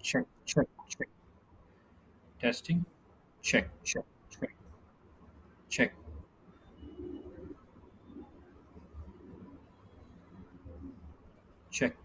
Check, check, check. Testing. Check, check, check, check. Check.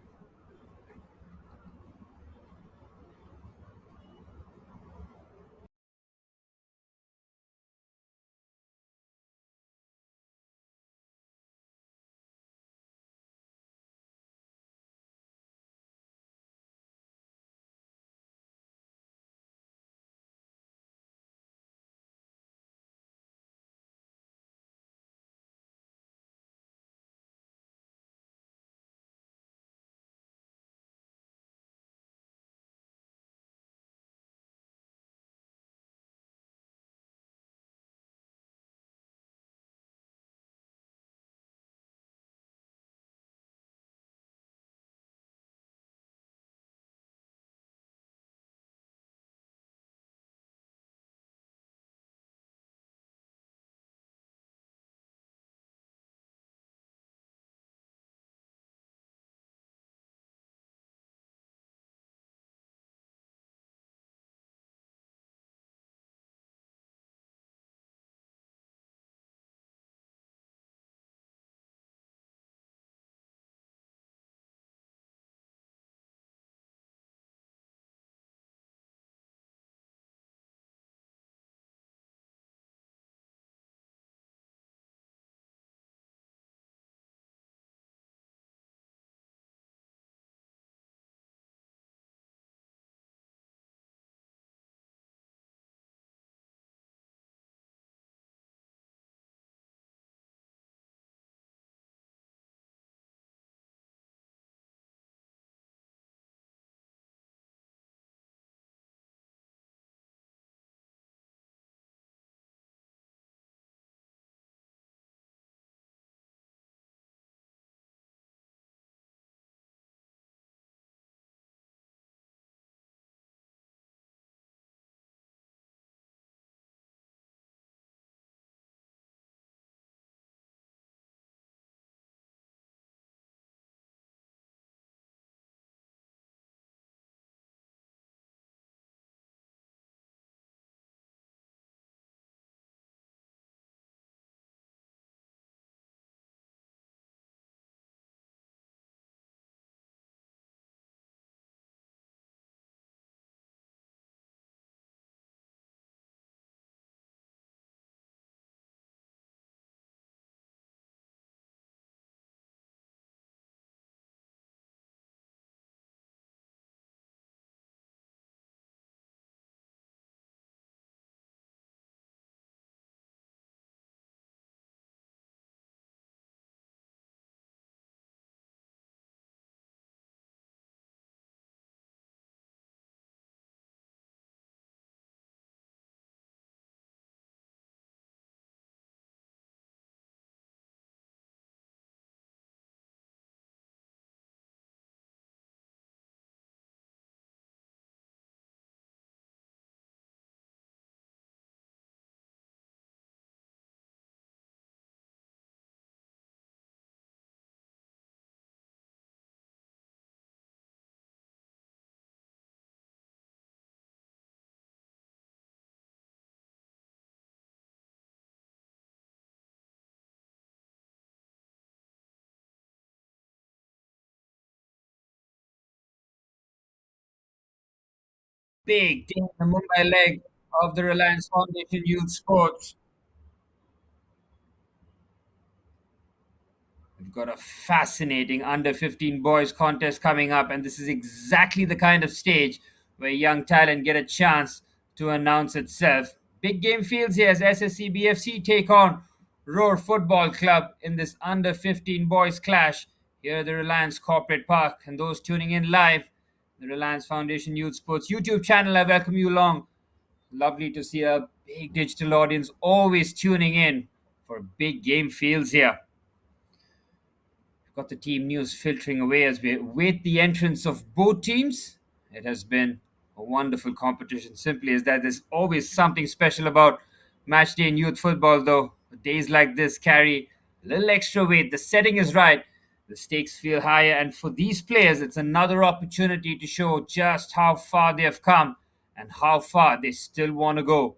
Big day in the Mumbai leg of the Reliance Foundation Youth Sports. We've got a fascinating under 15 boys contest coming up, and this is exactly the kind of stage where young talent get a chance to announce itself. Big game fields here as SSE BFC take on Roar Football Club in this under 15 boys clash here at the Reliance Corporate Park. And those tuning in live, the Reliance Foundation Youth Sports YouTube channel, I welcome you along. Lovely to see a big digital audience always tuning in for big game fields here. Got the team news filtering away as we wait the entrance of both teams. It has been a wonderful competition. Simply as that, there's always something special about match day in youth football, though. Days like this carry a little extra weight. The setting is right. The stakes feel higher, and for these players, it's another opportunity to show just how far they have come and how far they still want to go.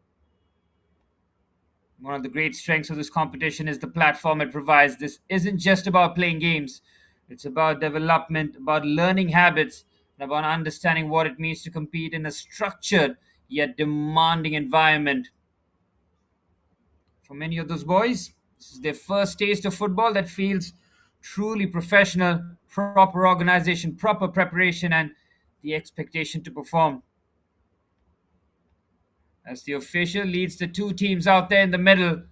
One of the great strengths of this competition is the platform it provides. This isn't just about playing games, it's about development, about learning habits, and about understanding what it means to compete in a structured yet demanding environment. For many of those boys, this is their first taste of football that feels truly professional, proper organization, proper preparation, and the expectation to perform. As the official leads the two teams out there in the middle,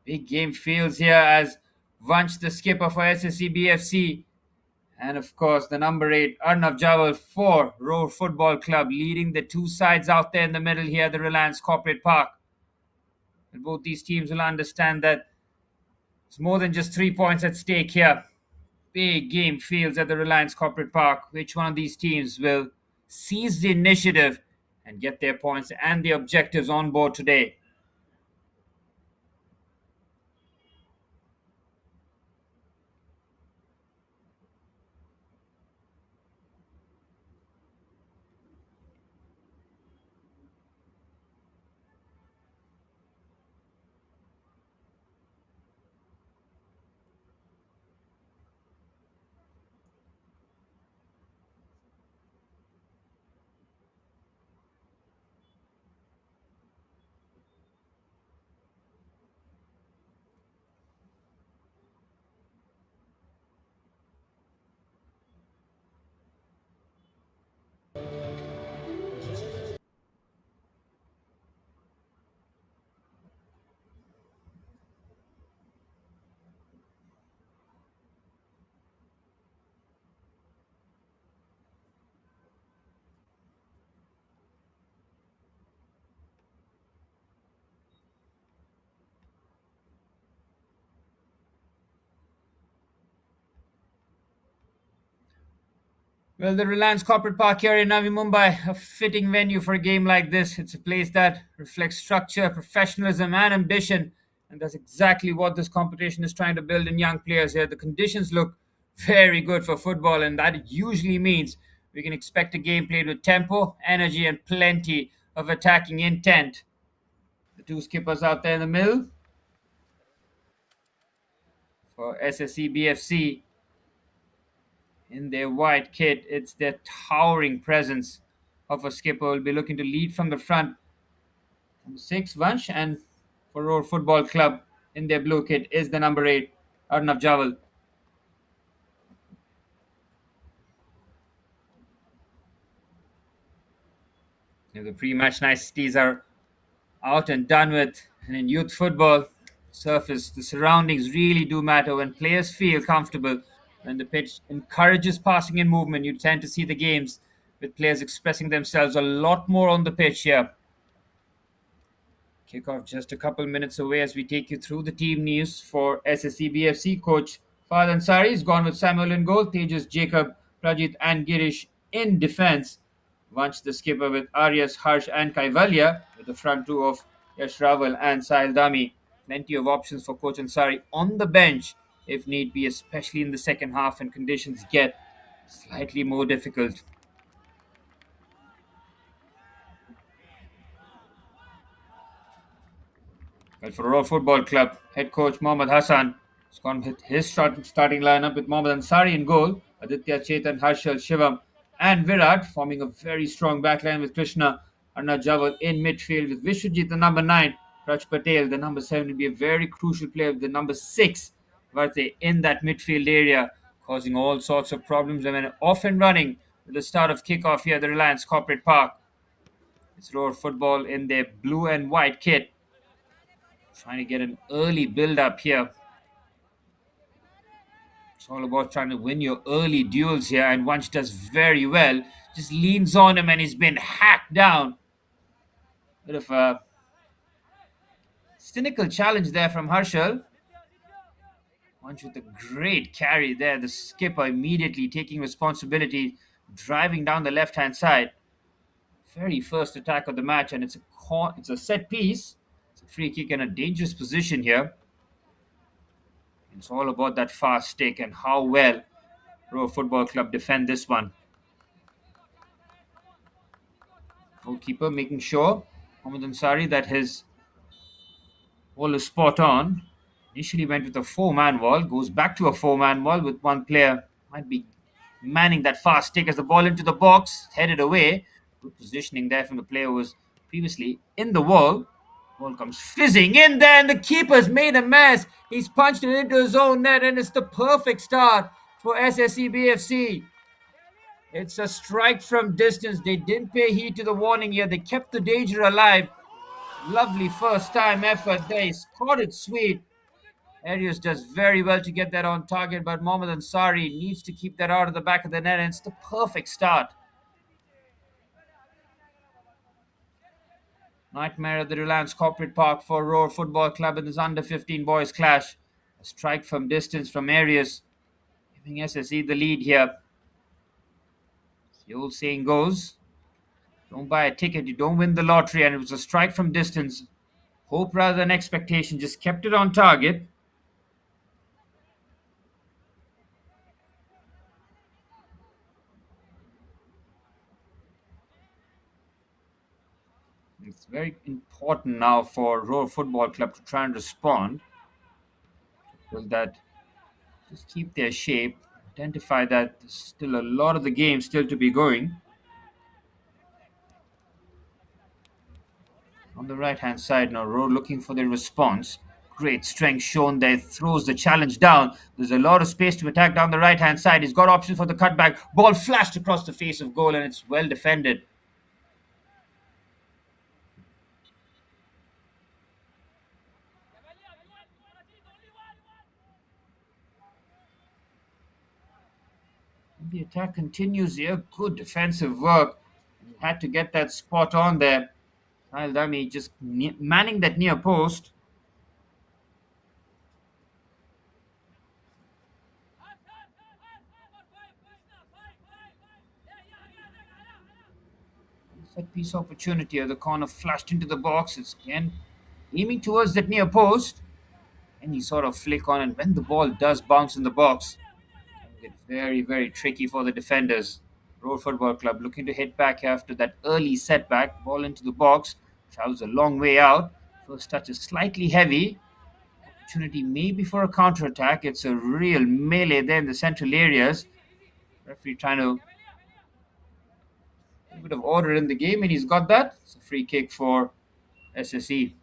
big game feels here as Vanch, the skipper for SSE BFC, and of course the number 8, Arnav Jawal for Roar Football Club, leading the two sides out there in the middle here at the Reliance Corporate Park. And both these teams will understand that it's more than just 3 points at stake here. Big game feels at the Reliance Corporate Park. Which one of these teams will seize the initiative and get their points and the objectives on board today? Well, the Reliance Corporate Park here in Navi Mumbai, a fitting venue for a game like this. It's a place that reflects structure, professionalism, and ambition. And that's exactly what this competition is trying to build in young players here. The conditions look very good for football, and that usually means we can expect a game played with tempo, energy, and plenty of attacking intent. The two skippers out there in the middle for SSE BFC in their white kit. It's their towering presence of a skipper who will be looking to lead from the front. Number 6, Vansh, and for Roar Football Club in their blue kit is the number 8, Arnav Jawal. The pre-match niceties are out and done with, and in youth football, surface, the surroundings really do matter. When players feel comfortable, when the pitch encourages passing and movement, you tend to see the games with players expressing themselves a lot more on the pitch here. Kickoff just a couple minutes away as we take you through the team news for SSE BFC. Coach Fahad Ansari is gone with Samuel in goal, Tejas, Jacob, Prajit, and Girish in defense. Vanch the skipper with Arias, Harsh, and Kaivalya, with the front two of Yash Raval and Sahil Dami. Plenty of options for Coach Ansari on the bench if need be, especially in the second half and conditions get slightly more difficult. Well, for Raw Football Club, head coach Mohammad Hassan has gone with his starting lineup with Mohammad Ansari in goal, Aditya, Chetan, Harshal, Shivam, and Virat forming a very strong backline with Krishna Arna Jawal in midfield with Vishwajit, the number 9, Raj Patel, the number 7, will be a very crucial player with the number 6, Varte, in that midfield area, causing all sorts of problems and when off and running with the start of kickoff here at the Reliance Corporate Park. It's Roar Football in their blue and white kit trying to get an early build up here. It's all about trying to win your early duels here, and Wunsch does very well. Just leans on him and he's been hacked down. Bit of a cynical challenge there from Harshal. Wunsch with a great carry there. The skipper immediately taking responsibility, driving down the left hand side. Very first attack of the match, and it's a set piece. It's a free kick in a dangerous position here. It's all about that fast stick and how well Roar Football Club defend this one. Goalkeeper making sure, Mohammad Ansari, that his wall is spot on. Initially went with a four-man wall, goes back to a four-man wall with one player. Might be manning that fast stick as the ball into the box, headed away. Good positioning there from the player who was previously in the wall. Ball comes fizzing in there, and the keeper's made a mess. He's punched it into his own net, and it's the perfect start for SSE BFC. It's a strike from distance. They didn't pay heed to the warning here. They kept the danger alive. Lovely first time effort. They scored it sweet. Arius does very well to get that on target, but Mohammad Ansari needs to keep that out of the back of the net, and it's the perfect start. Nightmare at the Reliance Corporate Park for Roar Football Club in this under 15 boys clash. A strike from distance from Arius, giving SSE the lead here. The old saying goes, don't buy a ticket, you don't win the lottery, and it was a strike from distance. Hope rather than expectation, just kept it on target. It's very important now for Roar Football Club to try and respond. Will that just keep their shape, identify that there's still a lot of the game still to be going. On the right hand side now, Roar looking for the response. Great strength shown there, throws the challenge down. There's a lot of space to attack down the right hand side. He's got options for the cutback. Ball flashed across the face of goal, and it's well defended. The attack continues here. Good defensive work. He had to get that spot on there. Kyle Dummy just manning that near post. Set piece opportunity. The corner flashed into the box. It's again aiming towards that near post. And he sort of flick on, and when the ball does bounce in the box, it's very, very tricky for the defenders. Roar Football Club looking to hit back after that early setback. Ball into the box. Travels a long way out. First touch is slightly heavy. Opportunity maybe for a counter attack. It's a real melee there in the central areas. Referee trying to a bit of order in the game, and he's got that. It's a free kick for SSE.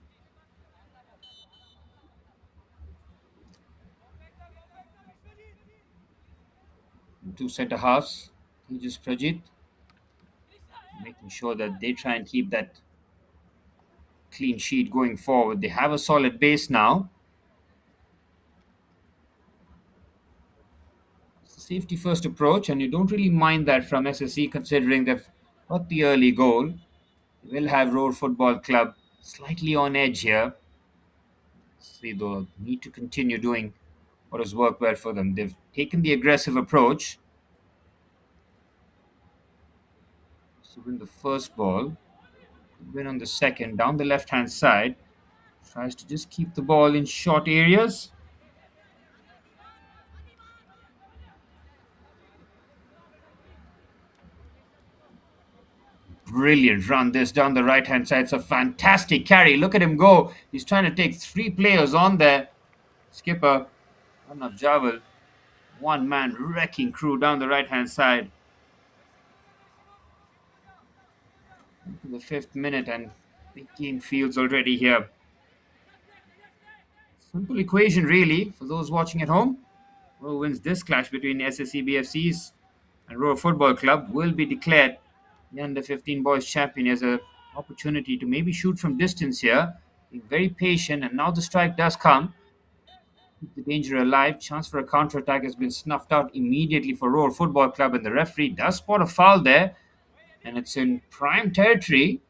Two centre halves. Tejas Prajit making sure that they try and keep that clean sheet going forward. They have a solid base now. It's a safety first approach, and you don't really mind that from SSE considering they've got the early goal. They will have Roar Football Club slightly on edge here. They though need to continue doing what has worked well for them. They've taken the aggressive approach to win the first ball, win on the second, down the left hand side. Tries to just keep the ball in short areas. Brilliant run this down the right hand side. It's a fantastic carry. Look at him go. He's trying to take three players on there. Skipper Arnav Javal, one man wrecking crew down the right hand side. Into the 5th minute, and big game fields already here. Simple equation really for those watching at home. Who wins this clash between SSE BFCs and Roar Football Club will be declared the under 15 boys champion. Has an opportunity to maybe shoot from distance here. Being very patient, and now the strike does come. Keep the danger alive. Chance for a counter attack has been snuffed out immediately for Roar Football Club, and the referee does spot a foul there, and it's in prime territory.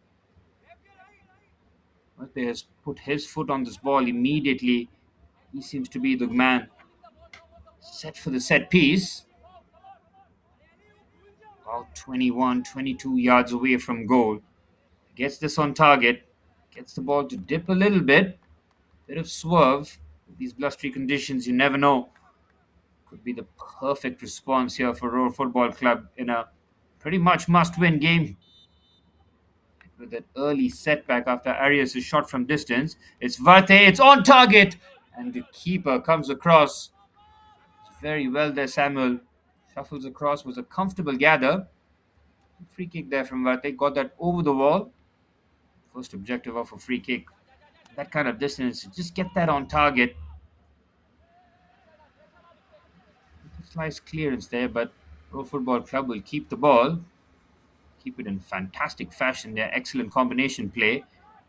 Murthy has put his foot on this ball immediately. He seems to be the man set for the set piece. About 21, 22 yards away from goal. Gets this on target. Gets the ball to dip a little bit. Bit of swerve. With these blustery conditions, you never know Could be the perfect response here for Roar Football Club in a pretty much must-win game. With that early setback after Arias is shot from distance, it's Varte, it's on target, and the keeper comes across very well there. Samuel shuffles across, was a comfortable gather. Free kick there from Varte, got that over the wall. First objective of a free kick, that kind of distance, just get that on target. Slice clearance there, but Pro Football Club will keep the ball, keep it in fantastic fashion. Their excellent combination play.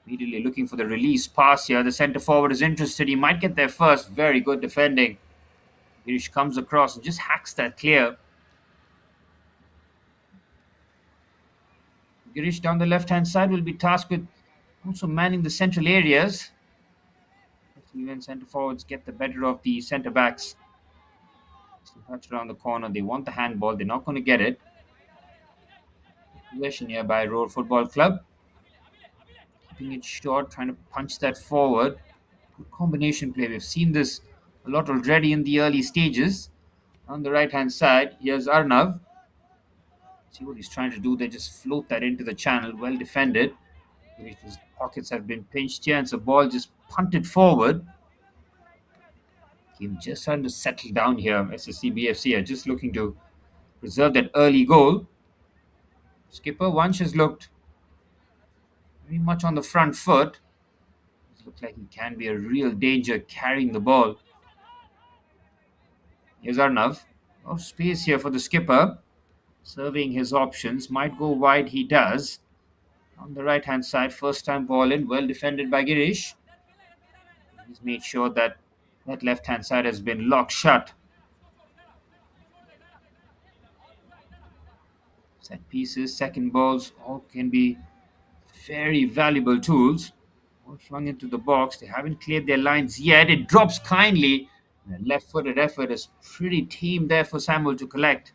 Immediately looking for the release pass here. The centre forward is interested. He might get there first. Very good defending. Girish comes across and just hacks that clear. Girish down the left-hand side will be tasked with also manning the central areas. When centre forwards get the better of the centre backs. Touch around the corner. They want the handball. They're not going to get it. Possession here by Roar Football Club. Keeping it short, trying to punch that forward. Good combination play. We've seen this a lot already in the early stages. On the right-hand side, here's Arnav. See what he's trying to do. They just float that into the channel. Well defended. His pockets have been pinched here, and the ball just punted forward. Game just trying to settle down here. SSE BFC are just looking to preserve that early goal. Skipper Vansh has looked very much on the front foot. It looks like he can be a real danger carrying the ball. Here's Arnav. Of space here for the skipper. Serving his options. Might go wide, he does. On the right-hand side, first time ball in. Well defended by Girish. He's made sure that that left-hand side has been locked shut. Set pieces, second balls, all can be very valuable tools. All flung into the box. They haven't cleared their lines yet. It drops kindly. The left-footed effort is pretty tame there for Samuel to collect.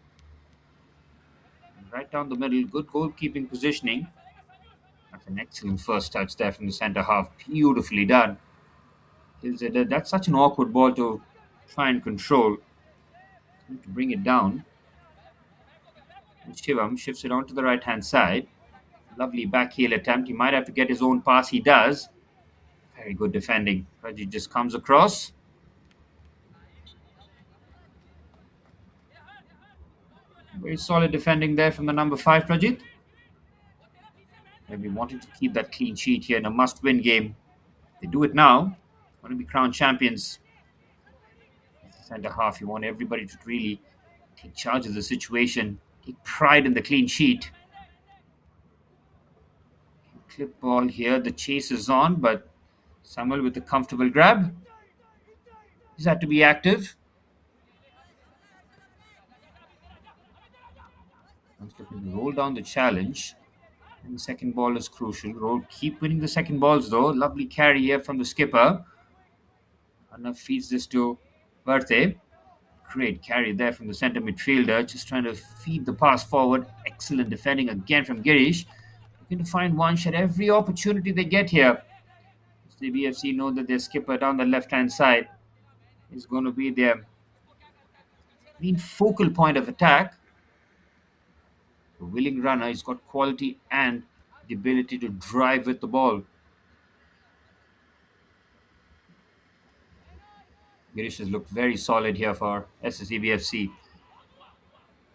Right down the middle, good goalkeeping positioning. That's an excellent first touch there from the centre half. Beautifully done. That's such an awkward ball to try and control. To bring it down. And Shivam shifts it onto the right-hand side. Lovely back heel attempt. He might have to get his own pass. He does. Very good defending. Raji just comes across. Very solid defending there from the number 5, Prajit. Maybe wanting to keep that clean sheet here in a must-win game. They do it now. Want to be crowned champions. Centre half, you want everybody to really take charge of the situation. Take pride in the clean sheet. Clip ball here. The chase is on, but Samuel with a comfortable grab. He's had to be active. Looking to roll down the challenge. And the second ball is crucial. Keep winning the second balls though. Lovely carry here from the skipper. Arnav feeds this to Varte. Great carry there from the centre midfielder. Just trying to feed the pass forward. Excellent defending again from Girish. Looking to find Vansh at every opportunity they get here. The BFC know that their skipper down the left-hand side is going to be their main focal point of attack. A willing runner. He's got quality and the ability to drive with the ball. Girish has looked very solid here for SSE BFC.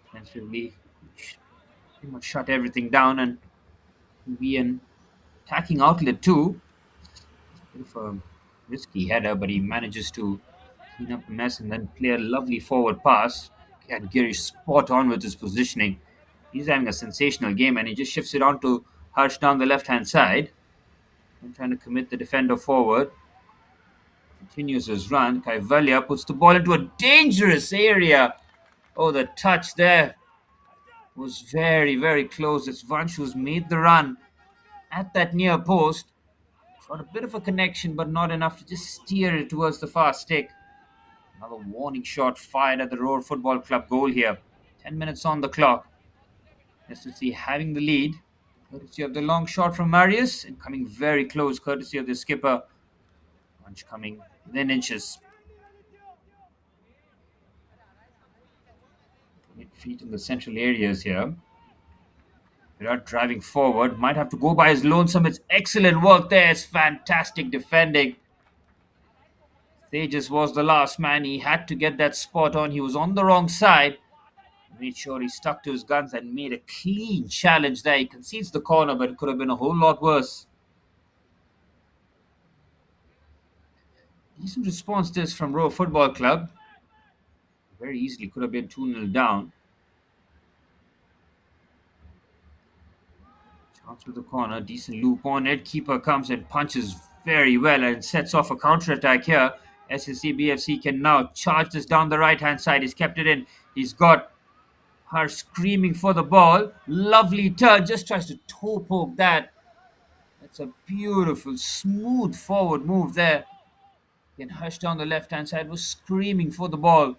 Defensively, pretty much shut everything down and be an attacking outlet too. Bit of a risky header, but he manages to clean up the mess and then play a lovely forward pass. And Girish spot on with his positioning. He's having a sensational game and he just shifts it on to Harsh down the left-hand side. And trying to commit the defender forward. Continues his run. Kaivalya puts the ball into a dangerous area. Oh, the touch there was very, very close. It's Vansh who's made the run at that near post. Got a bit of a connection, but not enough to just steer it towards the far stick. Another warning shot fired at the Roar Football Club goal here. 10 minutes on the clock. SSC having the lead. Courtesy of the long shot from Marius and coming very close, courtesy of the skipper. Vansh coming within inches. Feet in the central areas here. Virat driving forward. Might have to go by his lonesome. It's excellent work there. It's fantastic defending. Tejas was the last man. He had to get that spot on. He was on the wrong side. Made sure he stuck to his guns and made a clean challenge there. He concedes the corner, but it could have been a whole lot worse. Decent response this from Row Football Club. Very easily could have been 2-0 down. Chance with the corner. Decent loop on it. Keeper comes and punches very well and sets off a counter attack here. SSE BFC can now charge this down the right hand side. He's kept it in. He's got her screaming for the ball. Lovely turn. Just tries to toe poke that. That's a beautiful, smooth forward move there. Then Hush down the left hand side was screaming for the ball.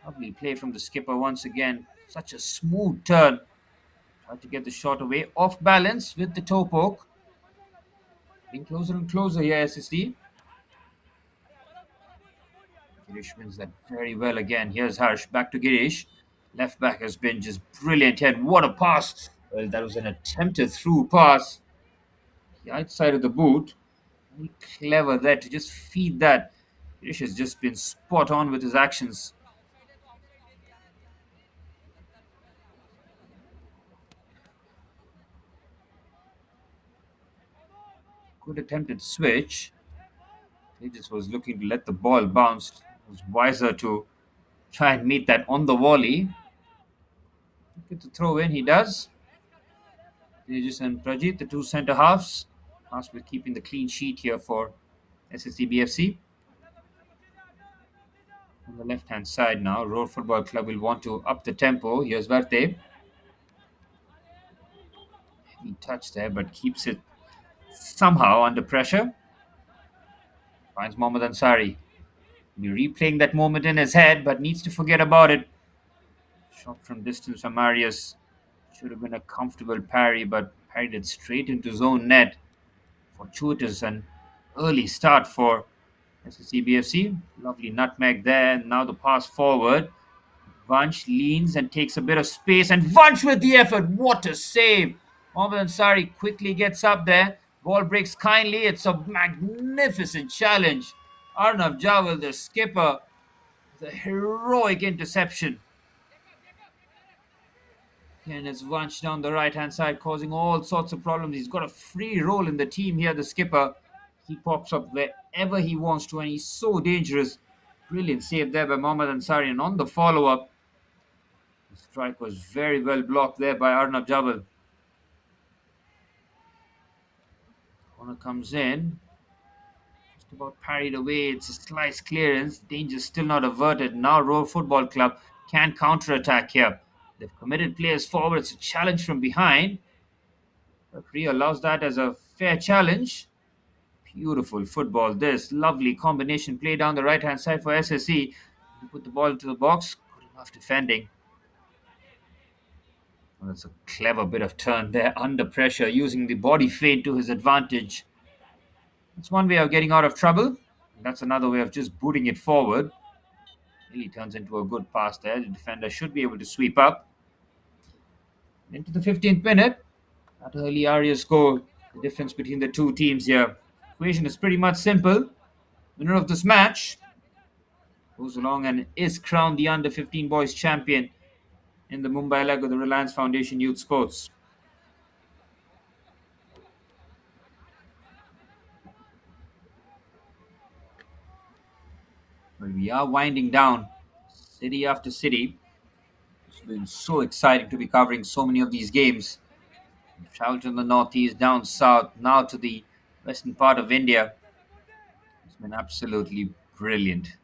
Lovely play from the skipper once again. Such a smooth turn. Tried to get the shot away. Off balance with the toe poke. Getting closer and closer here, SSD. Girish wins that very well again. Here's Harsh. Back to Girish. Left back has been just brilliant here. What a pass. Well, that was an attempted through pass. The outside of the boot. Very clever there to just feed that. Girish has just been spot on with his actions. Good attempted switch. He just was looking to let the ball bounce. It was wiser to try and meet that on the volley. Get the throw in, he does. Tejas and Prajit, the two centre halves, tasked with keeping the clean sheet here for SSE BFC. On the left hand side now, Road Football Club will want to up the tempo. Here's Varte. Heavy touch there, but keeps it somehow under pressure. Finds Mohammad Ansari. Be replaying that moment in his head, but needs to forget about it. Shot from distance from Marius. Should have been a comfortable parry, but parried it straight into zone net. Fortuitous and early start for SSE BFC. Lovely nutmeg there. Now the pass forward. Vanch leans and takes a bit of space, and Vanch with the effort. What a save! Mohammad Ansari quickly gets up there. Ball breaks kindly. It's a magnificent challenge. Arnav Jawal, the skipper, the heroic interception. And it's Vanch down the right hand side, causing all sorts of problems. He's got a free role in the team here, the skipper. He pops up wherever he wants to, and he's so dangerous. Brilliant save there by Mohammad Ansari. And on the follow up, the strike was very well blocked there by Arnav Jabal. Corner comes in. Just about parried away. It's a slice clearance. Danger still not averted. Now Roar Football Club can counter attack here. They've committed players forward. It's a challenge from behind. Referee allows that as a fair challenge. Beautiful football. This lovely combination play down the right hand side for SSE. He put the ball into the box. Good enough defending. Well, that's a clever bit of turn there under pressure, using the body feint to his advantage. That's one way of getting out of trouble. That's another way of just booting it forward. Really turns into a good pass there. The defender should be able to sweep up. Into the 15th minute. That early Arias goal. The difference between the two teams here. Equation is pretty much simple. Winner of this match goes along and is crowned the under 15 boys champion in the Mumbai leg of the Reliance Foundation Youth Sports. Well, we are winding down city after city. It's been so exciting to be covering so many of these games. We've traveled from the northeast, down south, now to the western part of India. It's been absolutely brilliant.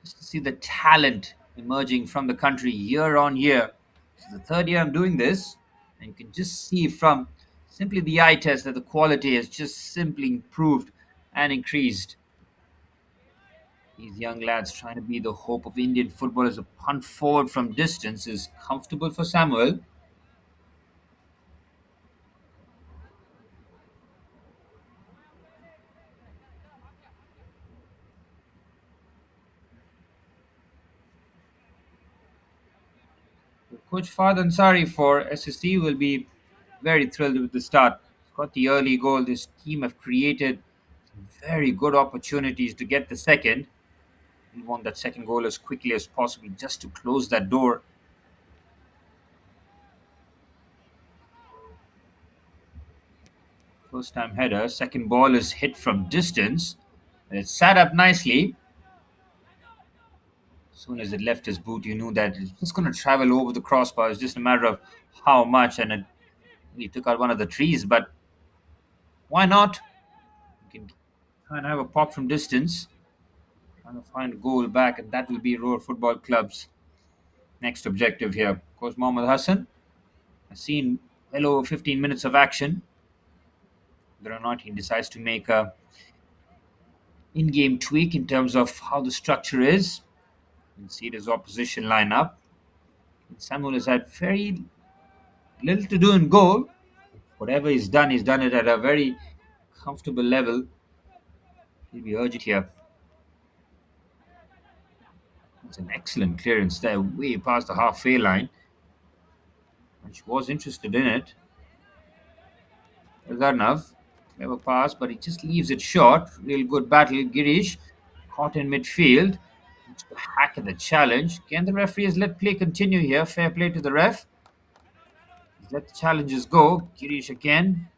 Just to see the talent emerging from the country year on year. This is the third year I'm doing this, and you can just see from simply the eye test that the quality has just simply improved and increased. These young lads trying to be the hope of Indian football as a punt forward from distance is comfortable for Samuel. Coach Fahd Ansari for SSE will be very thrilled with the start. He's got the early goal. This team have created very good opportunities to get the second. We want that second goal as quickly as possible just to close that door. First time header. Second ball is hit from distance. And it's sat up nicely. As soon as it left his boot, you knew that it's just going to travel over the crossbar. It's just a matter of how much. And he took out one of the trees. But why not? You can try and have a pop from distance. Trying to find a goal back. And that will be Roar Football Club's next objective here. Coach Mohammad Hassan has seen well over 15 minutes of action. Whether or not he decides to make a in-game tweak in terms of how the structure is. You can see his opposition lineup. Samuel has had very little to do in goal. Whatever he's done it at a very comfortable level. He'll be urgent here. It's an excellent clearance there, way past the halfway line. And she was interested in it. Is that enough? Clever pass, but he just leaves it short. Real good battle. Girish caught in midfield. To hack at the challenge. Can the referees let play continue here? Fair play to the ref. Let the challenges go. Girish again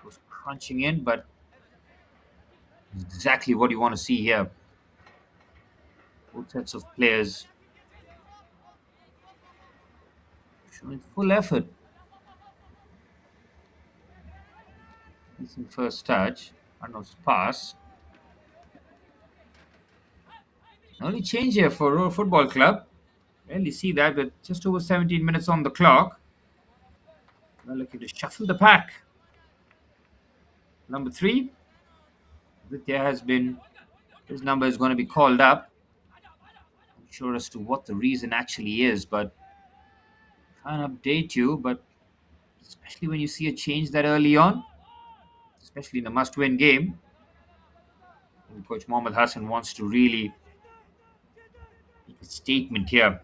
was crunching in, but exactly what you want to see here. Both sets of players showing full effort. Decent first touch. Arnold's pass. Only change here for Roar Football Club. Rarely see that, but just over 17 minutes on the clock. We're looking to shuffle the pack. Number 3. Vidya has been, his number is going to be called up. Not sure as to what the reason actually is, but can't update you. But especially when you see a change that early on, especially in a must-win game, and Coach Mohammad Hassan wants to really make a statement here.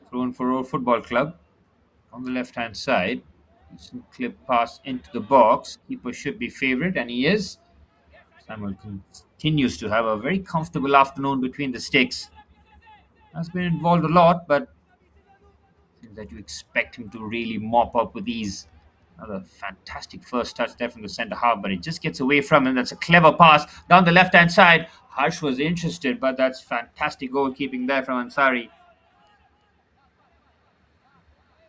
Thrown for Roar Football Club on the left-hand side. Decent clip pass into the box. Keeper should be favourite, and he is. Samuel continues to have a very comfortable afternoon between the sticks. Has been involved a lot, but that you expect him to really mop up with ease. Another fantastic first touch there from the centre half, but it just gets away from him. That's a clever pass down the left-hand side. Harsh was interested, but that's fantastic goalkeeping there from Ansari.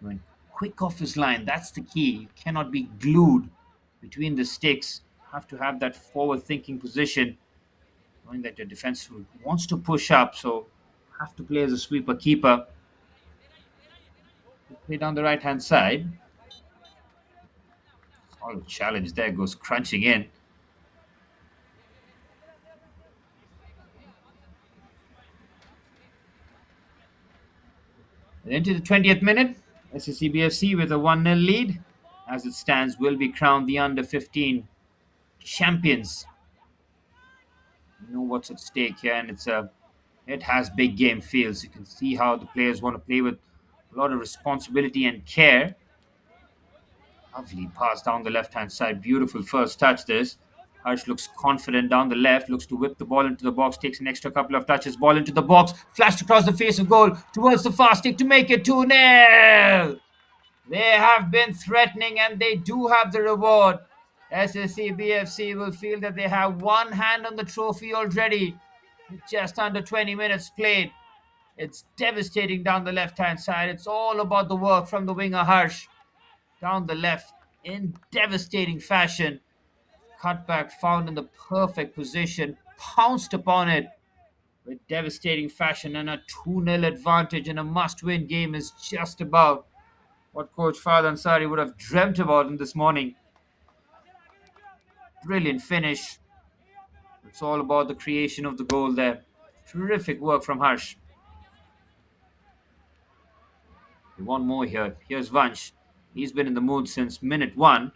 Went quick off his line. That's the key. You cannot be glued between the sticks. You have to have that forward-thinking position, knowing that your defense wants to push up, so have to play as a sweeper keeper. Play down the right-hand side. All the challenge there goes crunching in. And into the 20th minute, SSE BFC with a 1-0 lead. As it stands, will be crowned the under-15 champions. You know what's at stake here, and it has big game feels. You can see how the players want to play with a lot of responsibility and care. Lovely pass down the left-hand side. Beautiful first touch this. Harsh looks confident down the left, looks to whip the ball into the box, takes an extra couple of touches, ball into the box, flashed across the face of goal towards the far stick to make it 2-0. They have been threatening and they do have the reward. SSE BFC will feel that they have one hand on the trophy already. Just under 20 minutes played. It's devastating down the left-hand side. It's all about the work from the winger Harsh. Down the left in devastating fashion. Cutback found in the perfect position. Pounced upon it with devastating fashion, and a 2-0 advantage in a must-win game is just about what Coach Fahd Ansari would have dreamt about in this morning. Brilliant finish. It's all about the creation of the goal there. Terrific work from Harsh. We want more here. Here's Vansh. He's been in the mood since minute 1.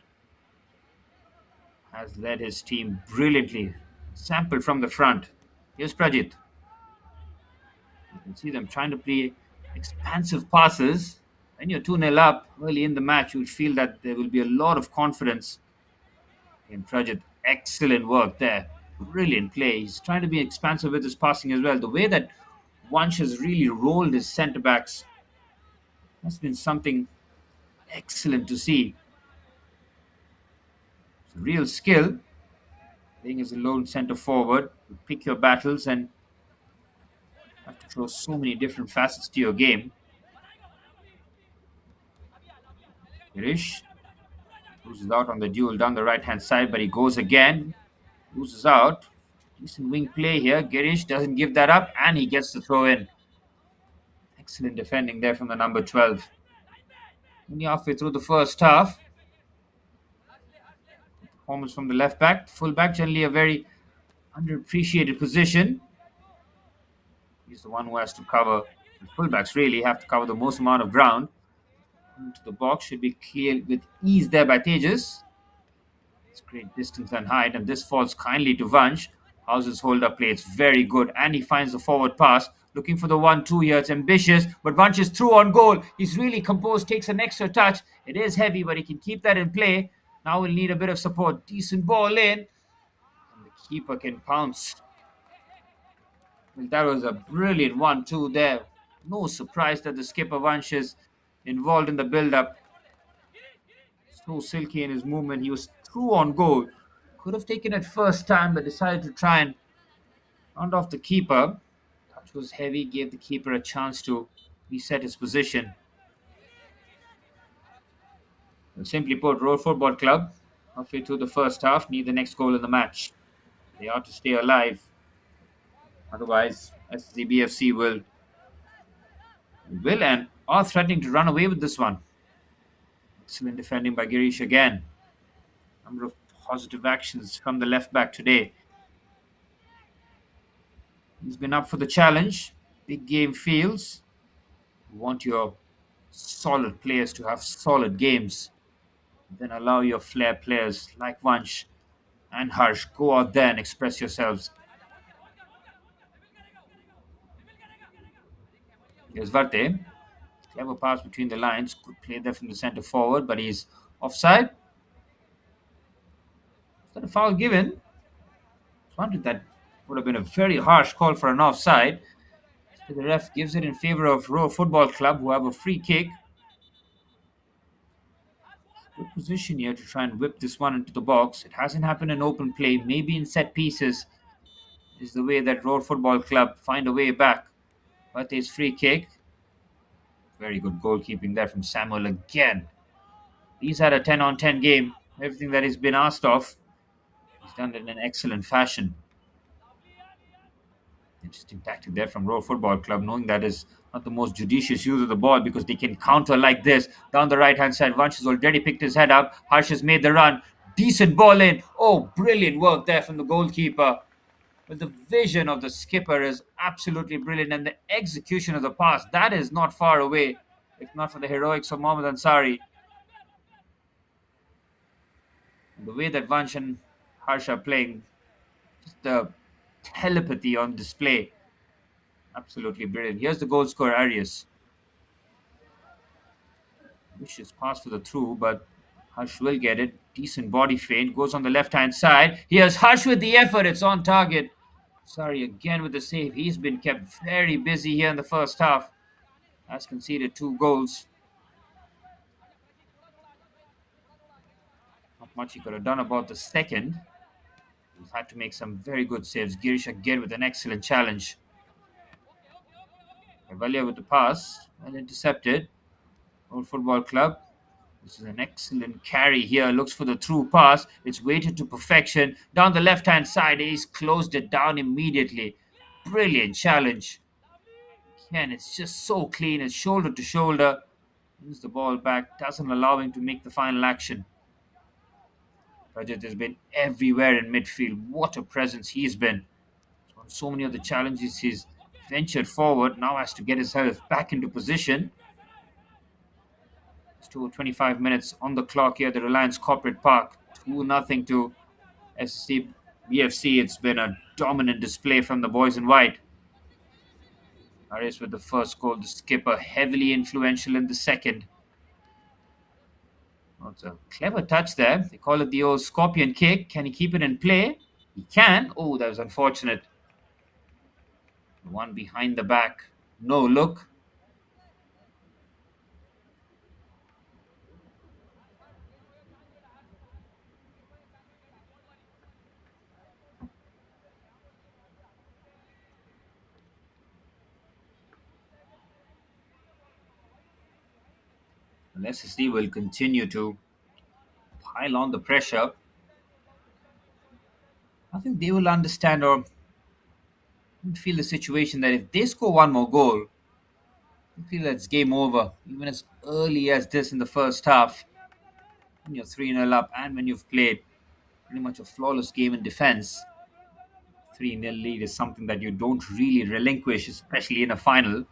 has led his team brilliantly. Sampled from the front. Here's Prajit. You can see them trying to play expansive passes. When you're 2-0 up early in the match, you would feel that there will be a lot of confidence in Prajit. Excellent work there. Brilliant play. He's trying to be expansive with his passing as well. The way that Vansh has really rolled his centre backs has been something excellent to see. It's a real skill. Playing as a lone centre forward, you pick your battles and have to show so many different facets to your game. Girish loses out on the duel down the right hand side, but he goes again, loses out. Decent wing play here. Girish doesn't give that up, and he gets the throw in. Excellent defending there from the number 12. Only halfway through the first half. Performance from the left back. Full back, generally a very underappreciated position. He's the one who has to cover. The fullbacks really have to cover the most amount of ground. Into the box should be cleared with ease there by Tejas. It's great distance and height, and this falls kindly to Vansh. House's hold-up play, it's very good, and he finds the forward pass. Looking for the 1-2 here, it's ambitious, but Vansh is through on goal. He's really composed, takes an extra touch. It is heavy, but he can keep that in play. Now we'll need a bit of support. Decent ball in, and the keeper can pounce. Well, that was a brilliant 1-2 there. No surprise that the skipper Vansh is involved in the build-up. So silky in his movement. He was through on goal. Could have taken it first time, but decided to try and round off the keeper. Touch was heavy, gave the keeper a chance to reset his position. And simply put, Road Football Club, halfway through the first half, need the next goal in the match. They are to stay alive. Otherwise, SSE BFC will and are threatening to run away with this one. Excellent defending by Girish again. Number of positive actions from the left back today. He's been up for the challenge. Big game feels. You want your solid players to have solid games. Then allow your flair players like Vansh and Harsh go out there and express yourselves. Here's Varte. Clever pass between the lines. Good play there from the centre forward, but he's offside. Is that a foul given? I was wondering that would have been a very harsh call for an offside. So the ref gives it in favour of Row Football Club, who have a free kick. Good position here to try and whip this one into the box. It hasn't happened in open play. Maybe in set pieces is the way that Road Football Club find a way back. But his free kick. Very good goalkeeping there from Samuel again. He's had a 10-on-10 game. Everything that he's been asked of, he's done it in an excellent fashion. Interesting tactic there from Road Football Club, knowing that is not the most judicious use of the ball because they can counter like this. Down the right-hand side, Vansh has already picked his head up. Harsh has made the run. Decent ball in. Oh, brilliant work there from the goalkeeper. But the vision of the skipper is absolutely brilliant, and the execution of the pass, that is not far away, if not for the heroics of Mohammad Ansari. And the way that Vansh and Harsh are playing, just the telepathy on display. Absolutely brilliant. Here's the goal scorer, Arias. Vicious pass for the through, but Harsh will get it. Decent body feint. Goes on the left-hand side. Here's Harsh with the effort. It's on target. Sorry, again with the save. He's been kept very busy here in the first half. Has conceded 2 goals. Not much he could have done about the second. He's had to make some very good saves. Girish again with an excellent challenge. Valia with the pass. Well intercepted. Old Football Club. This is an excellent carry here. Looks for the through pass. It's weighted to perfection. Down the left-hand side, he's closed it down immediately. Brilliant challenge. Again, it's just so clean. It's shoulder to shoulder. Brings the ball back. Doesn't allow him to make the final action. Rajat has been everywhere in midfield. What a presence he's been. On so many of the challenges he's ventured forward. Now has to get himself back into position. Still 25 minutes on the clock here at the Reliance Corporate Park. 2-0 to SSE BFC, it's been a dominant display from the boys in white. Arias with the first goal, the skipper heavily influential in the second. Oh, it's a clever touch there. They call it the old scorpion kick. Can he keep it in play? He can. Oh, that was unfortunate. The one behind the back. No look. And SSD will continue to pile on the pressure. I think they will understand or feel the situation that if they score one more goal, I feel that's game over. Even as early as this in the first half, when you're 3-0 up and when you've played pretty much a flawless game in defense, 3-0 lead is something that you don't really relinquish, especially in a final.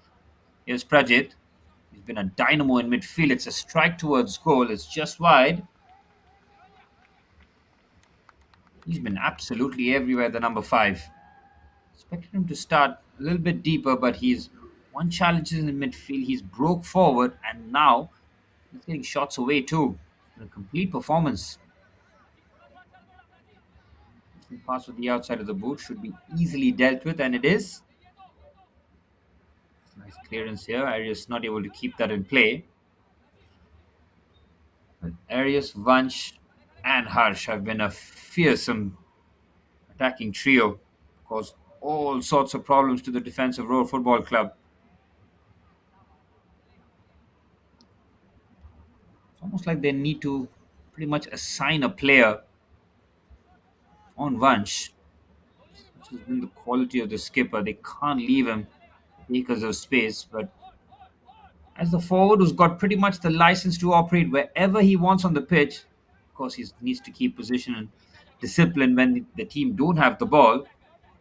Here's Prajit. He's been a dynamo in midfield. It's a strike towards goal. It's just wide. He's been absolutely everywhere, the number 5. Expected him to start a little bit deeper, but he's one challenge in midfield. He's broke forward, and now he's getting shots away too. A complete performance. Pass with the outside of the boot should be easily dealt with, and it is. Nice clearance here. Arias not able to keep that in play. But Arias, Vansh, and Harsh have been a fearsome attacking trio. Caused all sorts of problems to the defense of Roar Football Club. It's almost like they need to pretty much assign a player on Vansh, which has been the quality of the skipper. They can't leave him because of space, but as the forward who's got pretty much the license to operate wherever he wants on the pitch. Of course, he needs to keep position and discipline when the team don't have the ball.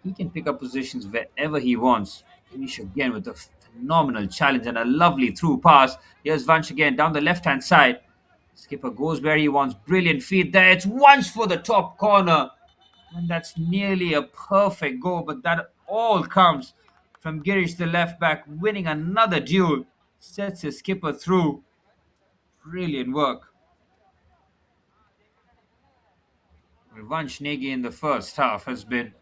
He can pick up positions wherever he wants. Finish again with a phenomenal challenge and a lovely through pass. Here's Vansh again down the left-hand side. Skipper goes where he wants. Brilliant feed there. It's once for the top corner. And that's nearly a perfect goal, but that all comes from Girish, the left back, winning another duel. Sets his skipper through. Brilliant work. Vansh Negi in the first half has been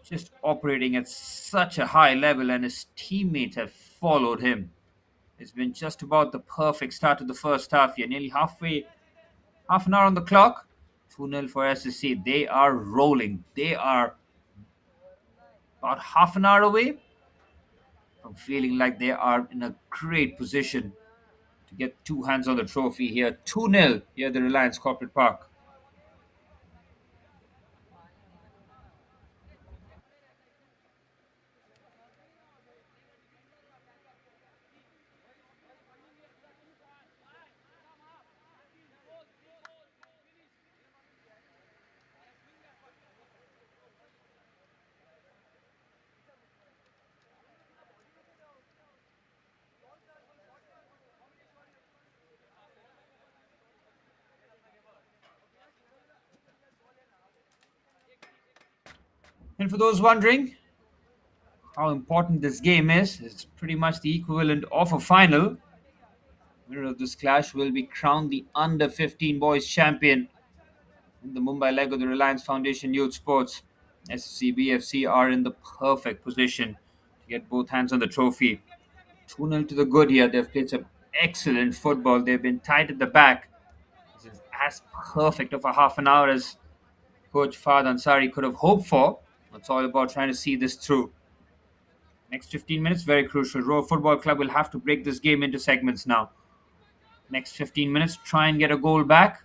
just operating at such a high level, and his teammates have followed him. It's been just about the perfect start to the first half here. Nearly halfway, half an hour on the clock. 2-0 for SSC. They are rolling. They are about half an hour away from feeling like they are in a great position to get two hands on the trophy here. 2-0 here at the Reliance Corporate Park. And for those wondering how important this game is, it's pretty much the equivalent of a final. Winner of this clash will be crowned the under 15 boys champion in the Mumbai leg of the Reliance Foundation Youth Sports. SSE BFC are in the perfect position to get both hands on the trophy. 2-0 to the good here. They've played some excellent football. They've been tight at the back. This is as perfect of a half an hour as Coach Fahd Ansari could have hoped for. It's all about trying to see this through. Next 15 minutes, very crucial. Roar Football Club will have to break this game into segments now. Next 15 minutes, try and get a goal back.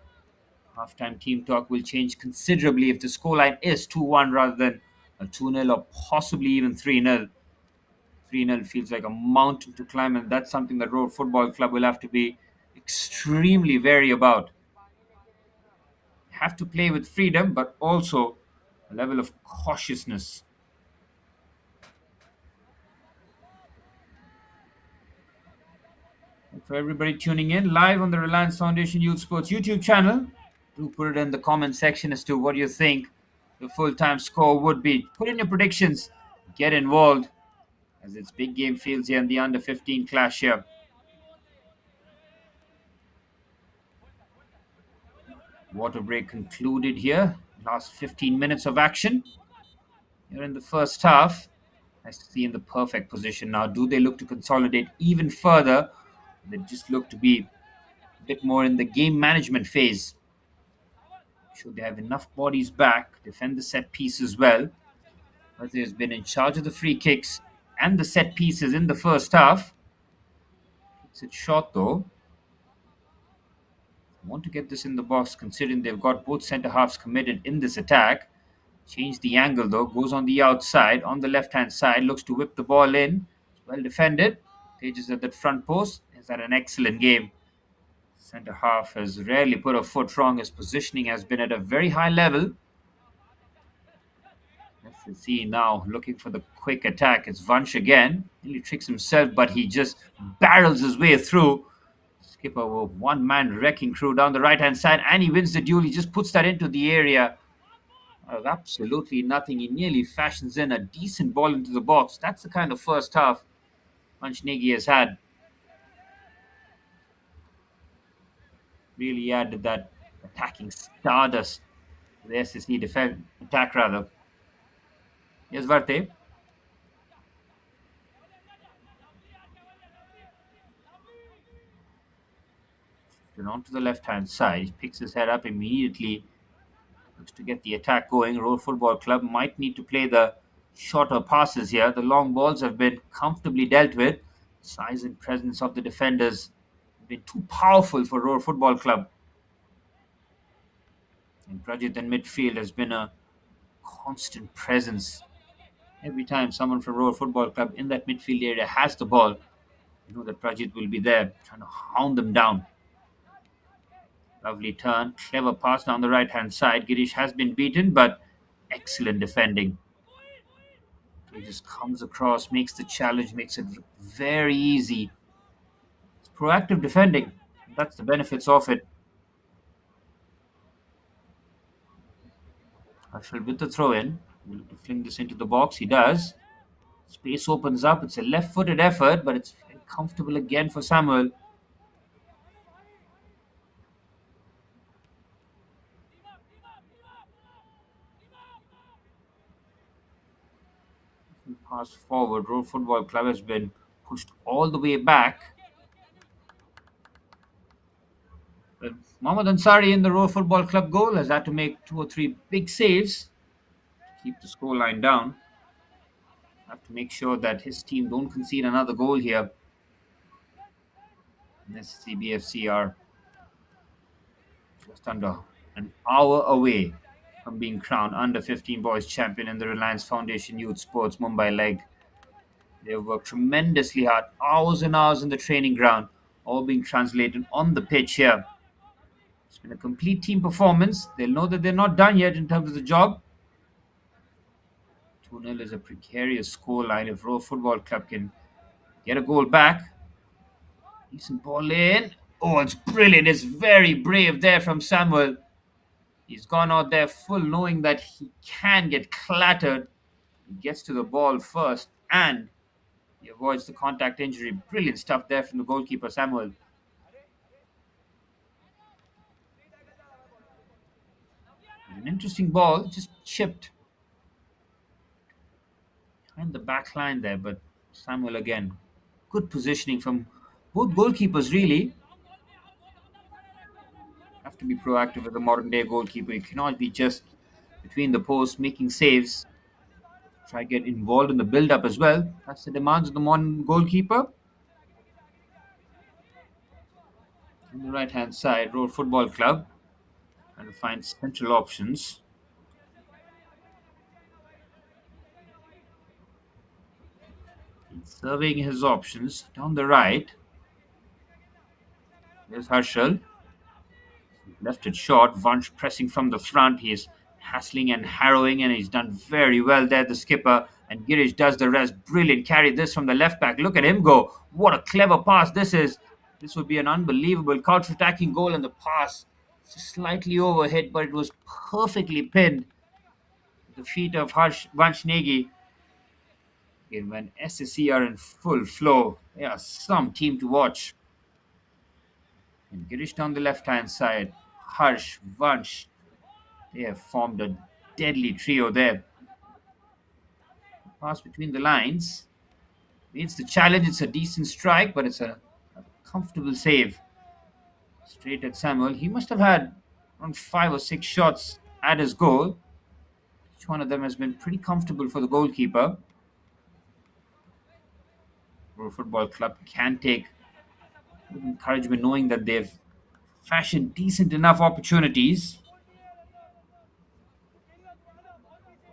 Halftime team talk will change considerably if the scoreline is 2-1 rather than a 2-0 or possibly even 3-0. 3-0 feels like a mountain to climb, and that's something that Road Football Club will have to be extremely wary about. Have to play with freedom, but also a level of cautiousness. And for everybody tuning in live on the Reliance Foundation Youth Sports YouTube channel, Do put it in the comment section as to what you think the full time score would be. Put in your predictions. Get involved as it's big game fields here in the under 15 clash here. Water break concluded here. Last 15 minutes of action. Here in the first half. I see in the perfect position now. Do they look to consolidate even further? They just look to be a bit more in the game management phase. Should they have enough bodies back, defend the set piece as well. But has been in charge of the free kicks and the set pieces in the first half. It's short though. Want to get this in the box considering they've got both centre halves committed in this attack. Change the angle though, goes on the outside, on the left hand side, looks to whip the ball in. Well defended. Pages at that front post. Is that an excellent game? Centre half has rarely put a foot wrong. His positioning has been at a very high level. Let's see now, looking for the quick attack. It's Vansh again. He tricks himself, but he just barrels his way through. Skipper with one-man wrecking crew down the right-hand side, and he wins the duel. He just puts that into the area. Absolutely nothing. He nearly fashions in a decent ball into the box. That's the kind of first half Vansh has had. Really added that attacking stardust to the SSE attack rather. Yes, Varte. Then onto the left-hand side. He picks his head up immediately. Looks to get the attack going. Roar Football Club might need to play the shorter passes here. The long balls have been comfortably dealt with. Size and presence of the defenders have been too powerful for Roar Football Club. And Prajit in midfield has been a constant presence. Every time someone from Roar Football Club in that midfield area has the ball, you know that Prajit will be there trying to hound them down. Lovely turn, clever pass down the right hand side. Girish has been beaten, but excellent defending. He just comes across, makes the challenge, makes it very easy. It's proactive defending. That's the benefits of it. Harshal with the throw in. Will to fling this into the box. He does. Space opens up. It's a left footed effort, but it's very comfortable again for Samuel. Pass forward. Road Football Club has been pushed all the way back. But Mohammad Ansari in the Road Football Club goal has had to make 2 or 3 big saves to keep the scoreline down. Have to make sure that his team don't concede another goal here. And SSE BFC are just under an hour away from being crowned under 15 boys champion in the Reliance Foundation Youth Sports Mumbai leg. They've worked tremendously hard, hours and hours in the training ground, all being translated on the pitch here. It's been a complete team performance. They'll know that they're not done yet in terms of the job. 2-0 is a precarious scoreline. If Roar Football Club can get a goal back. Decent ball in. Oh, it's brilliant. It's very brave there from Samuel. He's gone out there full knowing that he can get clattered. He gets to the ball first and he avoids the contact injury. Brilliant stuff there from the goalkeeper, Samuel. An interesting ball, just chipped behind the back line there, but Samuel again. Good positioning from both goalkeepers, really. Have to be proactive with the modern day goalkeeper. You cannot be just between the posts making saves. Try to get involved in the build up as well. That's the demands of the modern goalkeeper. On the right hand side, Road Football Club trying to find central options. He's surveying his options down the right. There's Harshal. Left it short. Vansh pressing from the front. He is hassling and harrowing, and he's done very well there, the skipper. And Girish does the rest. Brilliant. Carry this from the left back. Look at him go. What a clever pass this is. This would be an unbelievable counter-attacking goal, and the pass Just slightly overhit, but it was perfectly pinned at the feet of Harsh Vanshnegi. Again, when SSE are in full flow, they are some team to watch. And Girish down the left hand side, Harsh, Vansh, they have formed a deadly trio there. Pass between the lines. Means the challenge, it's a decent strike, but it's a comfortable save. Straight at Samuel. He must have had around 5 or 6 shots at his goal. Each one of them has been pretty comfortable for the goalkeeper. Pro Football Club can take encouragement knowing that they've fashioned decent enough opportunities.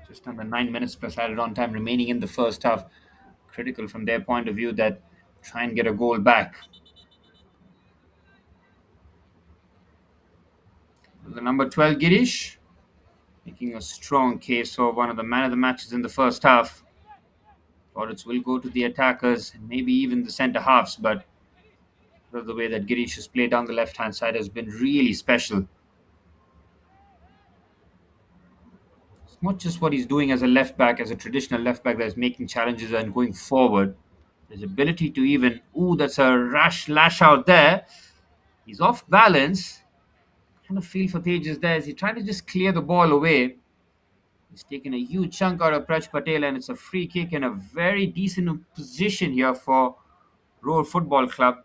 Just under 9 minutes plus added on time remaining in the first half. Critical from their point of view that try and get a goal back. The number 12, Girish, making a strong case for one of the man of the matches in the first half. Plaudits will go to the attackers and maybe even the centre halves, but the way that Girish has played down the left hand side has been really special. It's not just what he's doing as a left back, as a traditional left back that is making challenges and going forward. His ability to even, that's a rash lash out there. He's off balance. Kind of feel for Tejas there as he tried to just clear the ball away. He's taken a huge chunk out of Praj Patel, and it's a free kick in a very decent position here for Roar Football Club.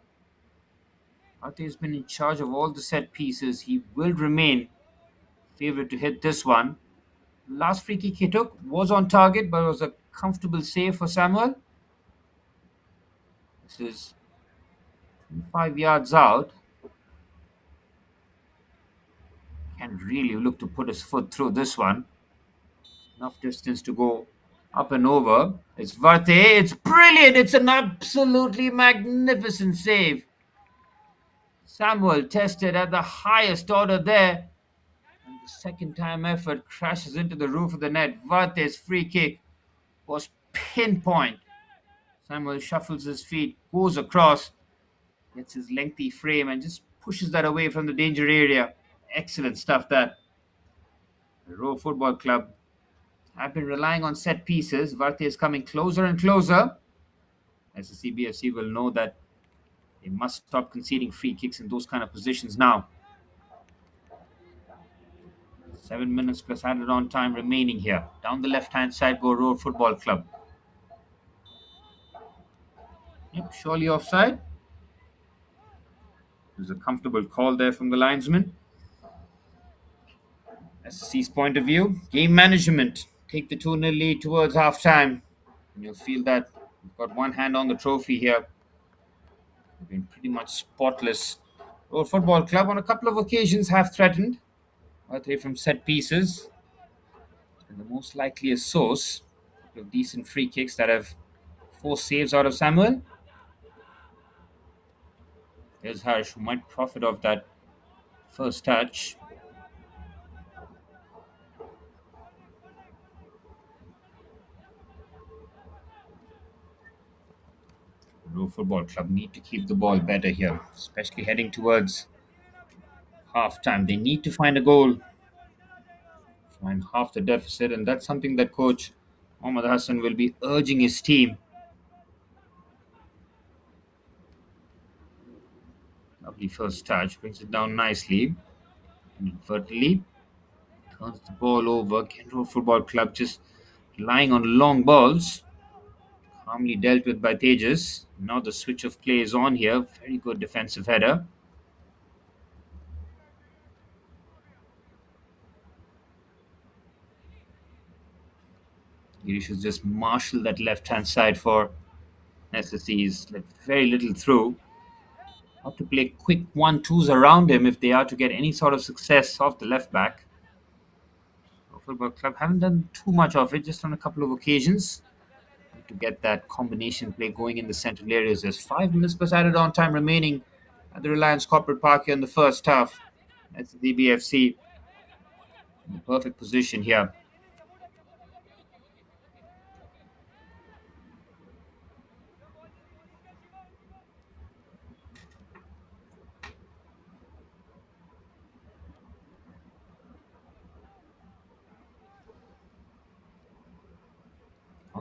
Ate has been in charge of all the set pieces. He will remain favourite to hit this one. Last free kick he took was on target, but it was a comfortable save for Samuel. This is 5 yards out. Can really look to put his foot through this one. Enough distance to go up and over. It's Varte. It's brilliant. It's an absolutely magnificent save. Samuel tested at the highest order there. And the second time effort crashes into the roof of the net. Varte's free kick was pinpoint. Samuel shuffles his feet, goes across, gets his lengthy frame and just pushes that away from the danger area. Excellent stuff that. The Row Football Club have been relying on set pieces. Varte is coming closer and closer. SSE BFC will know that they must stop conceding free kicks in those kind of positions now. 7 minutes plus added on time remaining here. Down the left-hand side go Roar Football Club. Yep, surely offside. There's a comfortable call there from the linesman. SSC's point of view, game management. Take the 2-0 lead towards half-time. And you'll feel that we've got one hand on the trophy here. We've been pretty much spotless. Roar Football Club on a couple of occasions have threatened. Varte from set pieces. And the most likeliest source of decent free kicks that have 4 saves out of Samuel. There's Harsh, who might profit off that first touch. Row Football Club need to keep the ball better here, especially heading towards half-time. They need to find a goal, find half the deficit, and that's something that coach Mohammad Hassan will be urging his team. Lovely first touch, brings it down nicely. Inadvertently turns the ball over. Row Football Club just relying on long balls. Calmly dealt with by Tejas. Now the switch of play is on here. Very good defensive header. Girish has just marshaled that left-hand side for SSE's. Let very little through. Have to play quick 1-2s around him if they are to get any sort of success off the left back. Football Club haven't done too much of it, just on a couple of occasions to get that combination play going in the central areas. There's 5 minutes plus added on time remaining at the Reliance Corporate Park here in the first half. That's the BFC in the perfect position here.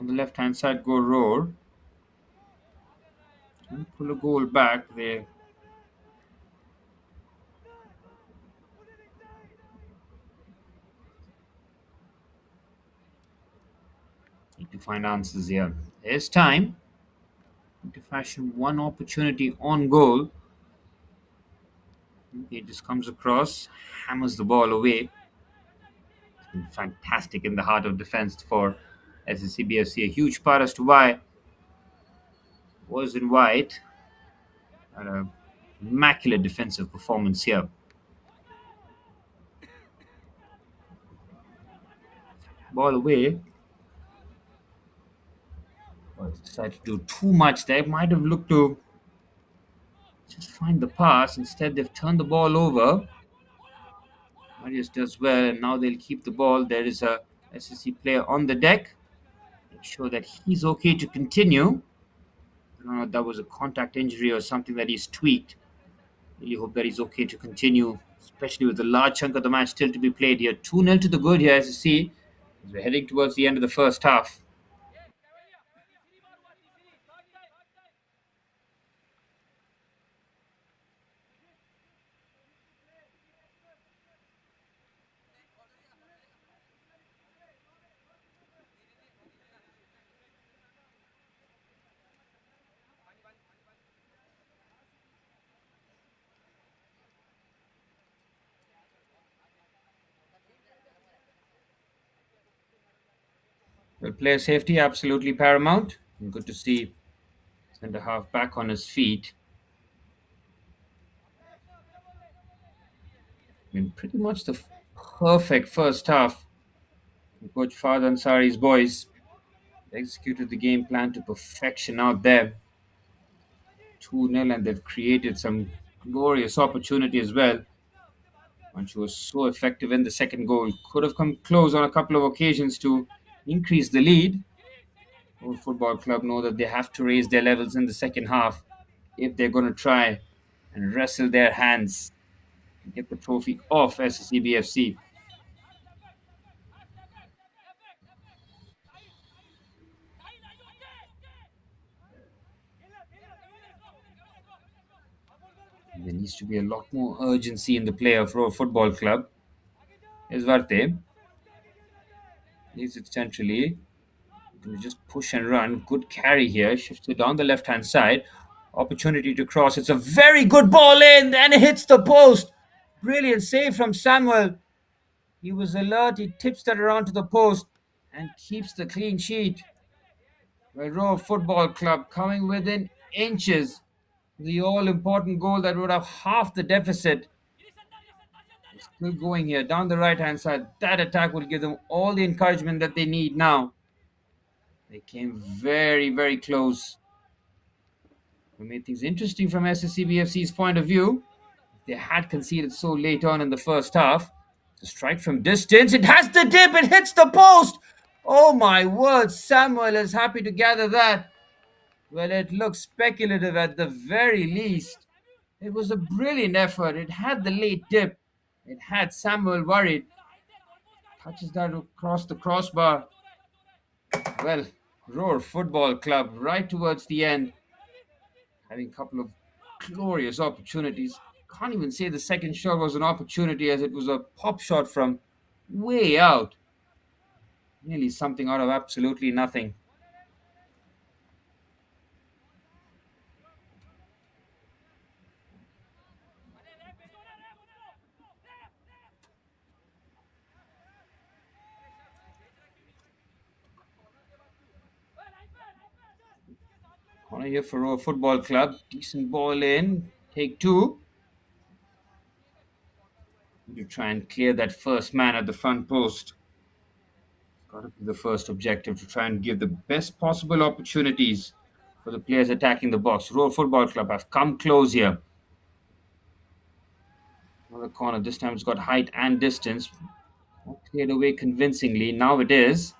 On the left hand side go Roar. And pull a goal back. They need to find answers here. There's time to fashion one opportunity on goal. He just comes across, hammers the ball away. Fantastic in the heart of defense for SSE BFC. A huge part as to why was in white. And a immaculate defensive performance here. Ball away. But decided to do too much there. Might have looked to just find the pass. Instead, they've turned the ball over. Marius does well, and now they'll keep the ball. There is a SSE player on the deck. Make sure that he's okay to continue. I don't know if that was a contact injury or something that he's tweaked. Really hope that he's okay to continue, especially with a large chunk of the match still to be played here. 2-0 to the good here, as you see. We're heading towards the end of the first half. Well, player safety absolutely paramount. And good to see centre half back on his feet. I mean, pretty much the perfect first half. Coach Fahd Ansari's boys executed the game plan to perfection out there. 2-0, and they've created some glorious opportunity as well. Manchu was so effective in the second goal. Could have come close on a couple of occasions to increase the lead. Old Football Club know that they have to raise their levels in the second half if they're going to try and wrestle their hands and get the trophy off SSE BFC. There needs to be a lot more urgency in the play of Roar Football Club. Here's Varte. Leaves it centrally. To just push and run. Good carry here. Shifts it down the left hand side. Opportunity to cross. It's a very good ball in and it hits the post. Brilliant save from Samuel. He was alert. He tips that around to the post and keeps the clean sheet. Roar Football Club coming within inches. The all important goal that would have half the deficit. Still going here down the right hand side. That attack will give them all the encouragement that they need now. They came very, very close. We made things interesting from SSE BFC's point of view. They had conceded so late on in the first half. The strike from distance. It has the dip. It hits the post. Oh my word. Samuel is happy to gather that. Well, it looks speculative at the very least. It was a brilliant effort. It had the late dip. It had Samuel worried. Touches that across the crossbar. Well, Roar Football Club right towards the end. Having a couple of glorious opportunities. Can't even say the second shot was an opportunity as it was a pop shot from way out. Nearly something out of absolutely nothing. Corner here for Roar Football Club. Decent ball in. Take two. To try and clear that first man at the front post. Got to be the first objective to try and give the best possible opportunities for the players attacking the box. Roar Football Club have come close here. Another corner. This time it's got height and distance. Not cleared away convincingly. Now it is.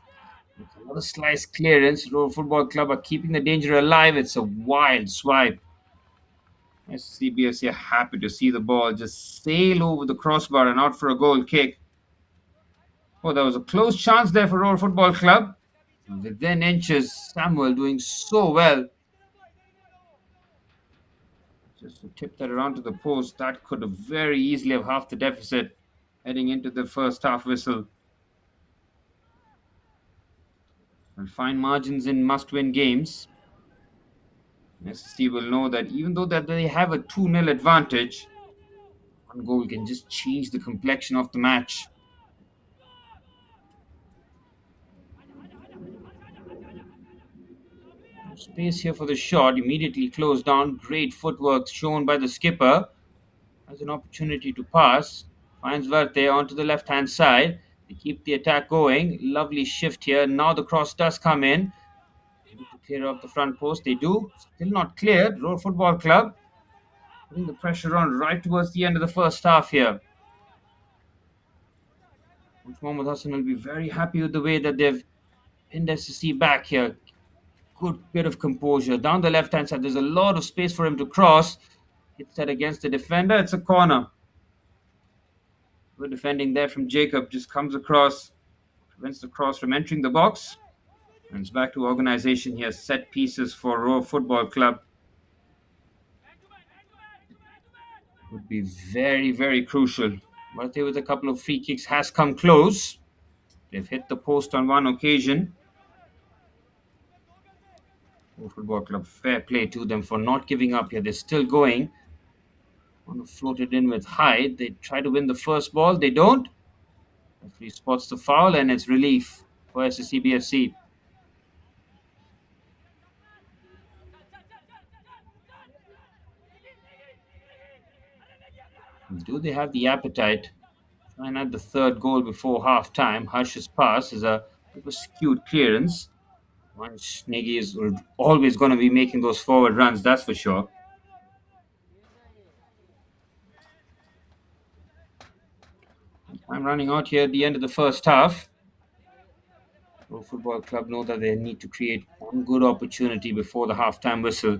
Another slice clearance. Roar Football Club are keeping the danger alive. It's a wild swipe. CBFC are happy to see the ball just sail over the crossbar and out for a goal kick. Oh, there was a close chance there for Roar Football Club. Within inches, Samuel doing so well. Just to tip that around to the post, that could have very easily have half the deficit heading into the first half whistle. And fine margins in must-win games. SSC will know that even though that they have a 2-0 advantage, one goal can just change the complexion of the match. Space here for the shot, immediately closed down. Great footwork shown by the skipper. Has an opportunity to pass. Finds Verte onto the left hand side. They keep the attack going. Lovely shift here. Now the cross does come in. They need to clear off the front post. They do. Still not cleared. Road Football Club putting the pressure on right towards the end of the first half here. Coach Mohammad Hassan will be very happy with the way that they've pinned SSC back here. Good bit of composure. Down the left hand side, there's a lot of space for him to cross. Hits that against the defender. It's a corner. Good defending there from Jacob. Just comes across, prevents the cross from entering the box. And it's back to organization here. Set pieces for Row Football Club. Would be very, very crucial. Marte with a couple of free kicks has come close. They've hit the post on one occasion. Row Football Club, fair play to them for not giving up here. They're still going. Want to float it in with Hyde. They try to win the first ball. They don't. Referee spots the foul and it's relief for SSE BFC. Do they have the appetite? Try and add the third goal before half time. Harsh's pass is a bit of a skewed clearance. Once Nagy is always going to be making those forward runs, that's for sure. I'm running out here at the end of the first half. Pro Football Club know that they need to create one good opportunity before the halftime whistle.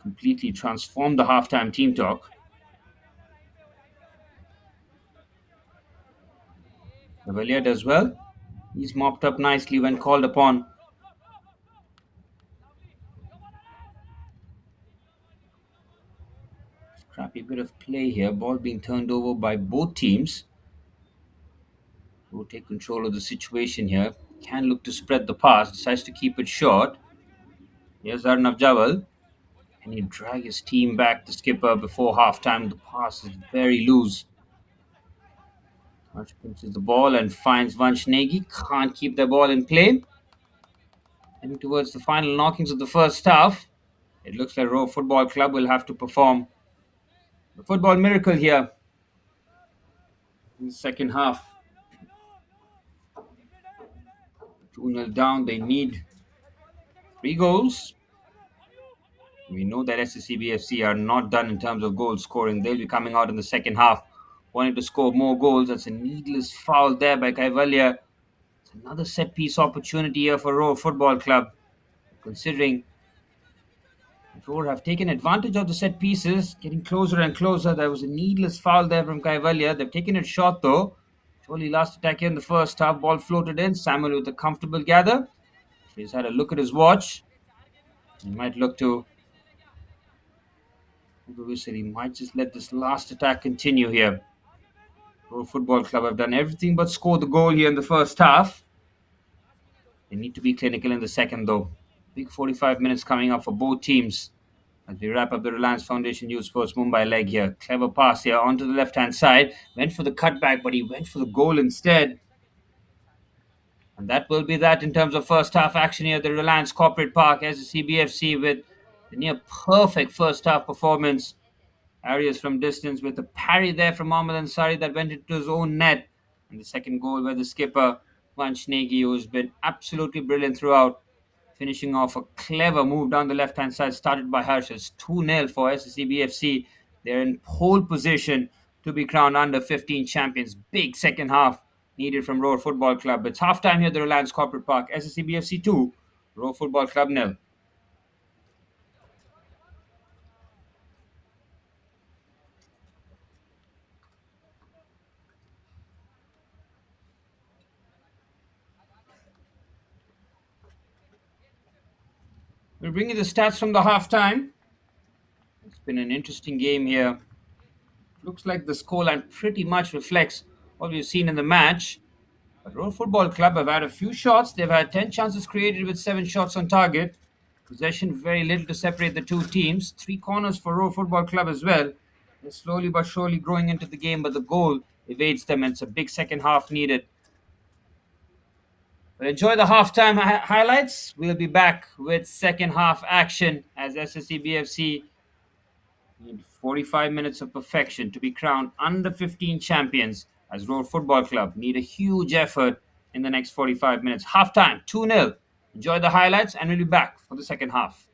Completely transform the halftime team talk. Cavalier does well. He's mopped up nicely when called upon. Scrappy bit of play here. Ball being turned over by both teams. Will take control of the situation here. Can look to spread the pass. Decides to keep it short. Here's Arnav Jawal. Can he drag his team back, the skipper, before halftime? The pass is very loose. Vanch pinches the ball and finds Vanch Negi. Can't keep the ball in play. Heading towards the final knockings of the first half. It looks like Row Football Club will have to perform the football miracle here in the second half. 2-0 down. They need 3 goals. We know that SSE BFC are not done in terms of goal scoring. They'll be coming out in the second half, wanting to score more goals. That's a needless foul there by Kaivalya. It's another set piece opportunity here for Row Football Club. Considering Roar have taken advantage of the set pieces, getting closer and closer. There was a needless foul there from Kaivalya. They've taken it short though. Surely last attack here in the first half. Ball floated in. Samuel with a comfortable gather. He's had a look at his watch. He might look to the whistle. He might just let this last attack continue here. Pro Football Club have done everything but score the goal here in the first half. They need to be clinical in the second, though. Big 45 minutes coming up for both teams as we wrap up the Reliance Foundation Youth Sports Mumbai leg here. Clever pass here onto the left-hand side. Went for the cutback, but he went for the goal instead. And that will be that in terms of first half action here at the Reliance Corporate Park as the CBFC with the near perfect first half performance. Arias from distance with a parry there from Mohammad Ansari that went into his own net. And the second goal by the skipper, Vanch Negi, who's been absolutely brilliant throughout, finishing off a clever move down the left-hand side, started by Harsh. It's 2-0 for SSE BFC. They're in pole position to be crowned under 15 champions. Big second half needed from Roar Football Club. It's half-time here at the Reliance Corporate Park. SSE BFC 2, Roar Football Club 0. We'll bring you the stats from the halftime. It's been an interesting game here. Looks like the scoreline pretty much reflects what we've seen in the match. But Road Football Club have had a few shots. They've had 10 chances created with 7 shots on target. Possession very little to separate the two teams. 3 corners for Road Football Club as well. They're slowly but surely growing into the game, but the goal evades them, and it's a big second half needed. But enjoy the halftime highlights. We'll be back with second half action as SSE BFC need 45 minutes of perfection to be crowned under 15 champions, as Road Football Club need a huge effort in the next 45 minutes. Halftime, 2-0. Enjoy the highlights, and we'll be back for the second half.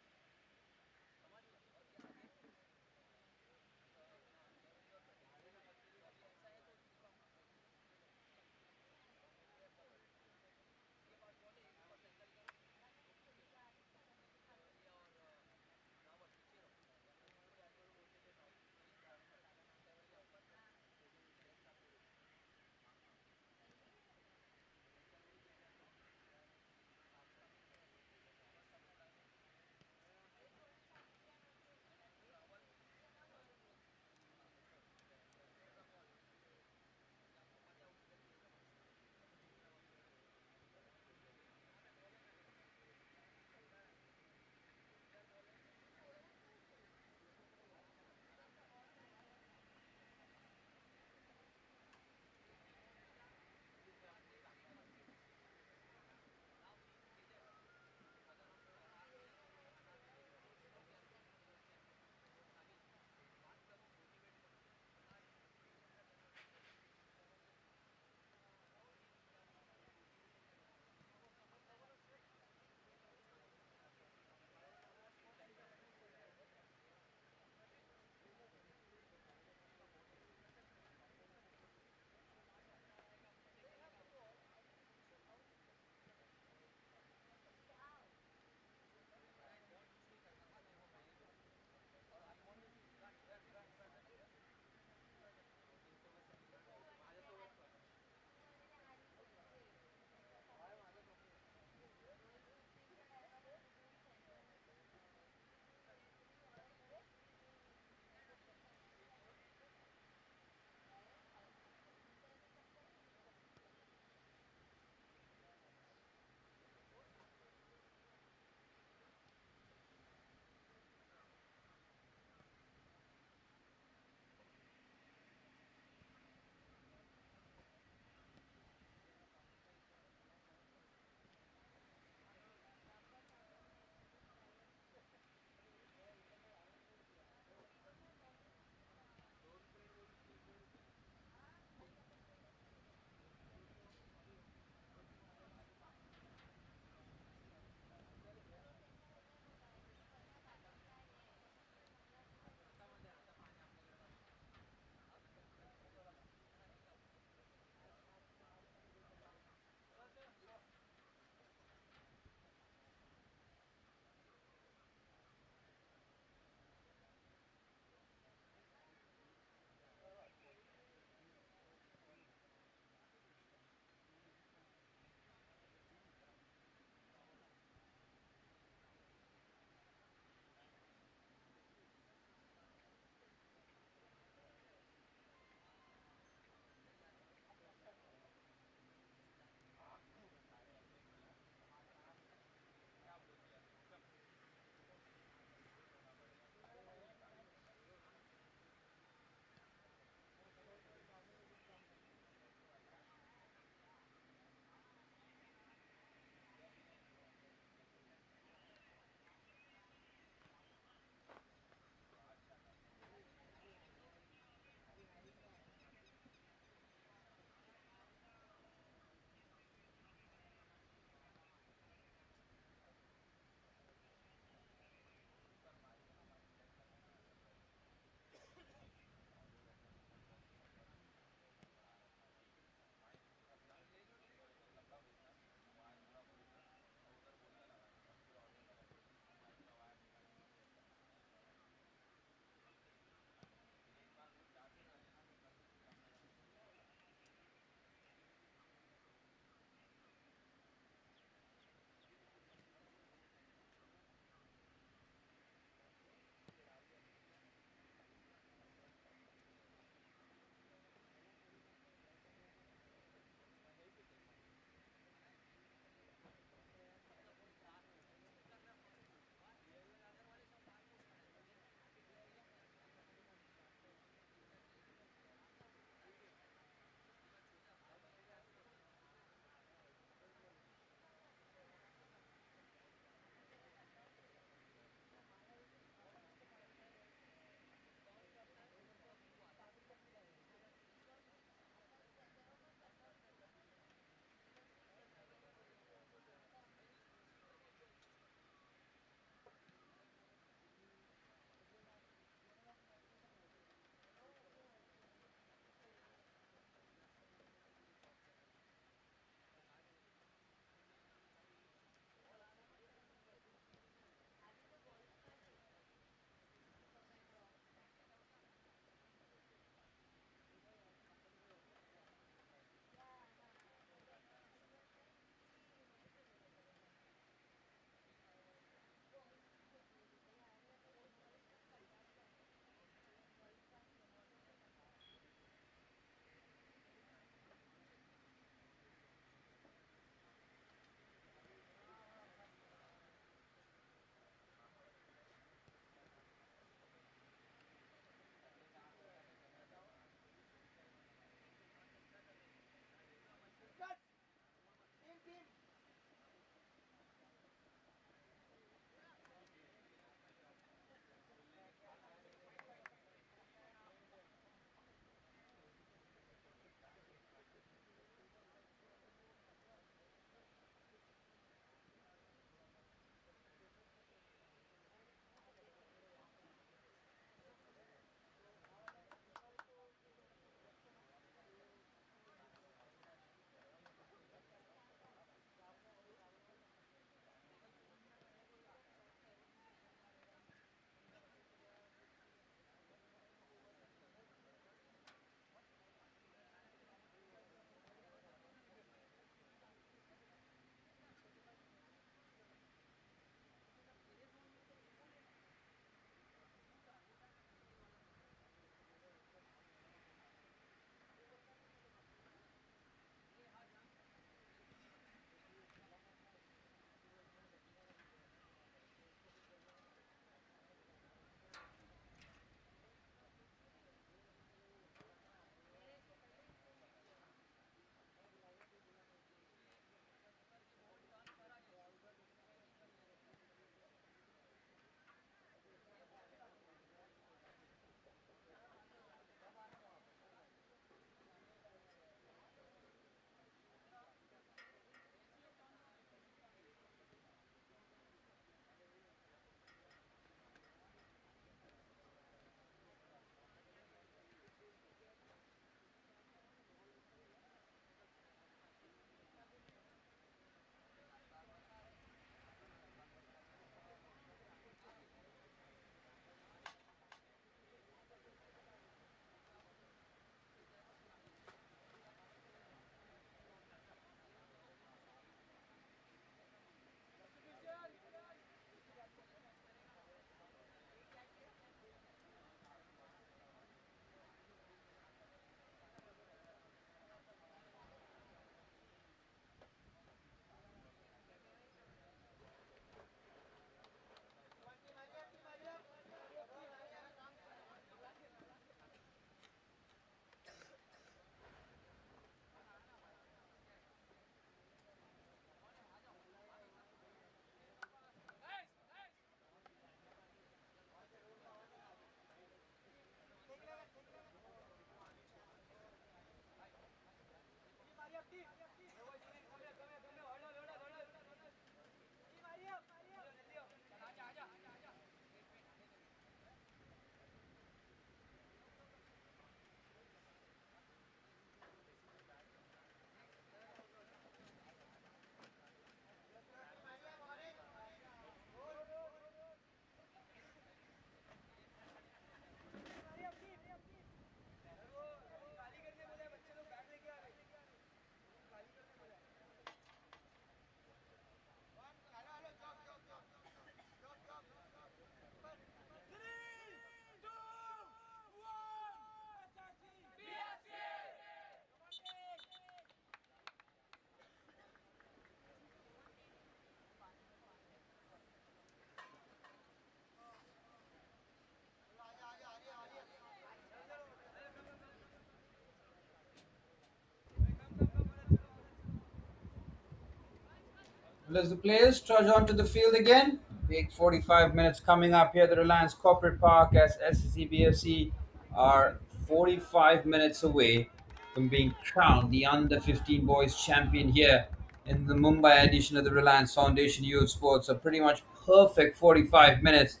As the players trudge onto the field again, big 45 minutes coming up here at the Reliance Corporate Park as SSE BFC are 45 minutes away from being crowned the under 15 boys champion here in the Mumbai edition of the Reliance Foundation Youth Sports. A pretty much perfect 45 minutes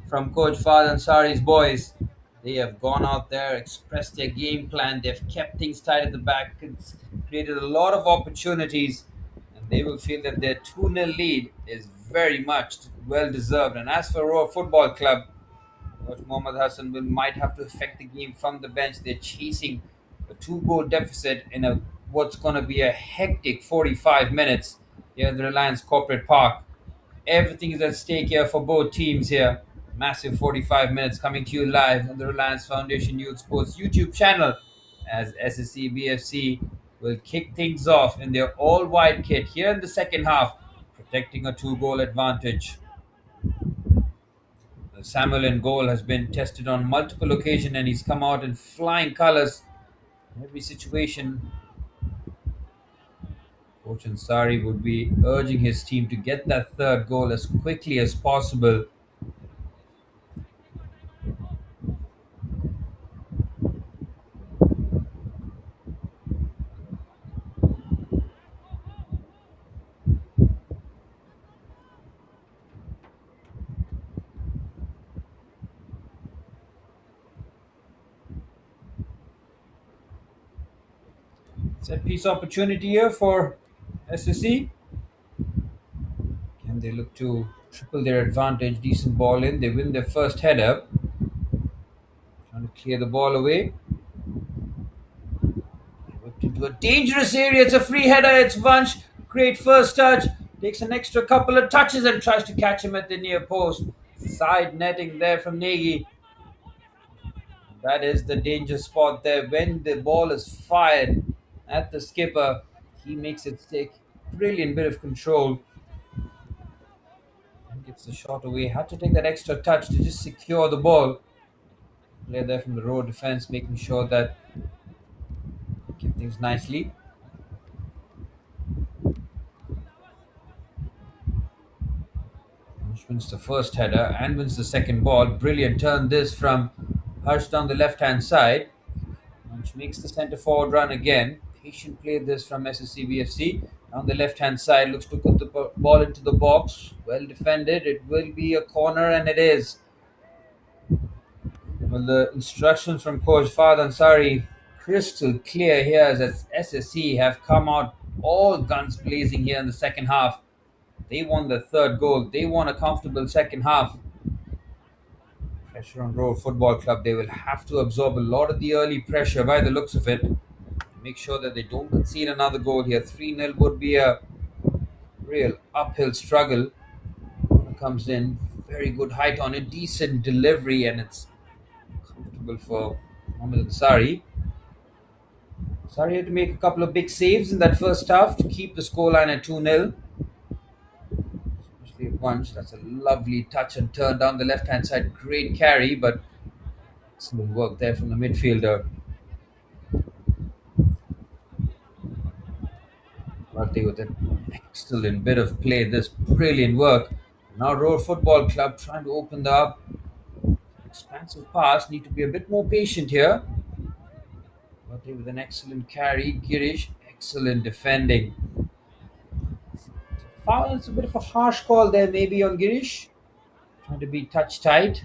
from Coach Fahd Ansari's boys. They have gone out there, expressed their game plan. They've kept things tight at the back. It's created a lot of opportunities, and they will feel that their 2-0 lead is very much well deserved. And as for Roar Football Club, Coach Mohammad Hassan might have to affect the game from the bench. They're chasing a two-goal deficit in a what's going to be a hectic 45 minutes here at the Reliance Corporate Park. Everything is at stake here for both teams here. Massive 45 minutes coming to you live on the Reliance Foundation Youth Sports YouTube channel as SSE BFC will kick things off in their all-white kit here in the second half, protecting a two-goal advantage. Samuel in goal has been tested on multiple occasions and he's come out in flying colors in every situation. Coach Ansari would be urging his team to get that third goal as quickly as possible. Set piece opportunity here for SSE. Can they look to triple their advantage? Decent ball in. They win their first header. Trying to clear the ball away. Whipped into a dangerous area. It's a free header. It's Vansh. Great first touch. Takes an extra couple of touches and tries to catch him at the near post. Side netting there from Negi. That is the danger spot there. When the ball is fired at the skipper, he makes it take brilliant bit of control. And gets the shot away. Had to take that extra touch to just secure the ball. Player there from the row defense, making sure that keep things nicely. Which wins the first header and wins the second ball. Brilliant turn this from Harsh down the left hand side, which makes the centre forward run again. Patient play this from SSC BFC. On the left hand side, looks to put the ball into the box. Well defended. It will be a corner, and it is. Well, the instructions from Coach Fahd Ansari crystal clear here as SSC have come out all guns blazing here in the second half. They won the third goal. They won a comfortable second half. Pressure on Roar Football Club. They will have to absorb a lot of the early pressure by the looks of it. Make sure that they don't concede another goal here. 3-0 would be a real uphill struggle. Comes in, very good height on it, decent delivery, and it's comfortable for Mohammad Ansari. Ansari had to make a couple of big saves in that first half to keep the scoreline at 2-0. Especially a punch. That's a lovely touch and turn down the left hand side. Great carry, but excellent work there from the midfielder. Rati with an excellent bit of play. This brilliant work. Now Roar Football Club trying to open the up. Expansive pass. Need to be a bit more patient here. Rati with an excellent carry. Girish, excellent defending. Foul. It's a bit of a harsh call there, maybe on Girish. Trying to be touch tight.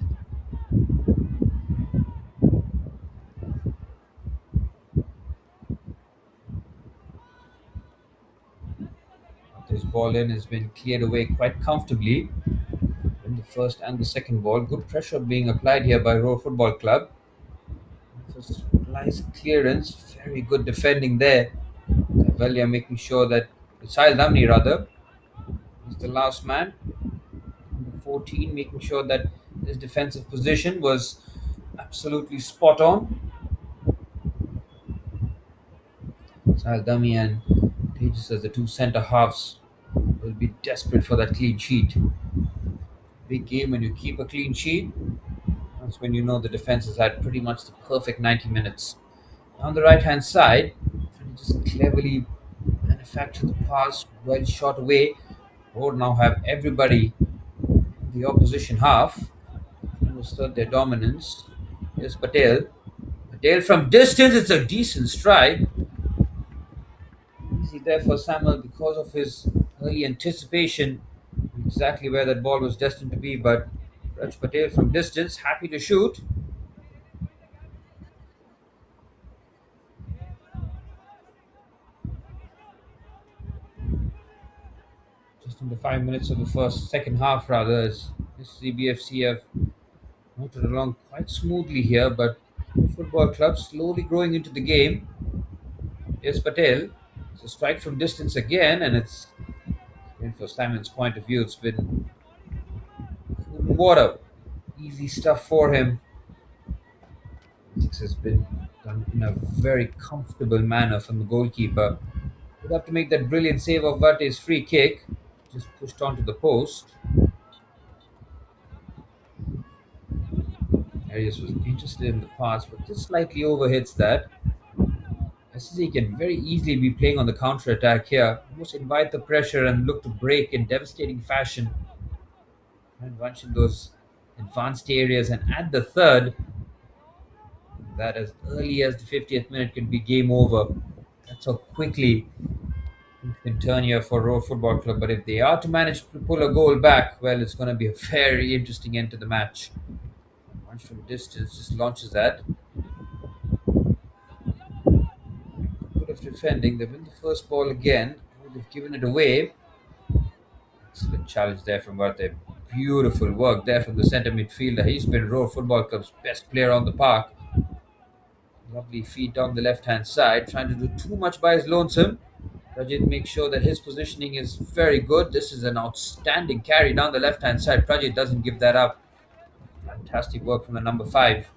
This ball in has been cleared away quite comfortably. In the first and the second ball, good pressure being applied here by Roar Football Club. First nice clearance, very good defending there. Valia making sure that Sahil Damni rather is the last man. Number 14 making sure that his defensive position was absolutely spot on. Sahil Dami and Tejas as the two centre halves will be desperate for that clean sheet. Big game when you keep a clean sheet. That's when you know the defense has had pretty much the perfect 90 minutes. On the right hand side, just cleverly manufacture the pass, well shot away. Road now have everybody in the opposition half to assert their dominance. Here's Patel. Patel from distance, it's a decent strike. Easy there for Samuel because of his early anticipation, exactly where that ball was destined to be. But Raj Patel from distance, happy to shoot. Just in the 5 minutes of the second half, rather, as SSE BFC have moved along quite smoothly here. But football club slowly growing into the game. Here's Patel. It's a strike from distance again, and it's and for Simon's point of view, it's been water. Easy stuff for him. Six has been done in a very comfortable manner from the goalkeeper. Would have to make that brilliant save of Vate's free kick. Just pushed onto the post. Arias was interested in the pass, but just slightly overhits that. SSE can very easily be playing on the counter attack here. Almost invite the pressure and look to break in devastating fashion. And bunch in those advanced areas, and at the third, that as early as the 50th minute can be game over. That's how quickly things can turn here for Road Football Club. But if they are to manage to pull a goal back, well, it's going to be a very interesting end to the match. Punch from distance just launches that. Good of defending. They win the first ball again. Oh, they've given it away. Excellent challenge there from Varte. Beautiful work there from the centre midfielder. He's been Road Football Club's best player on the park. Lovely feet down the left hand side, trying to do too much by his lonesome. Prajit makes sure that his positioning is very good. This is an outstanding carry down the left hand side. Prajit doesn't give that up. Fantastic work from the number five.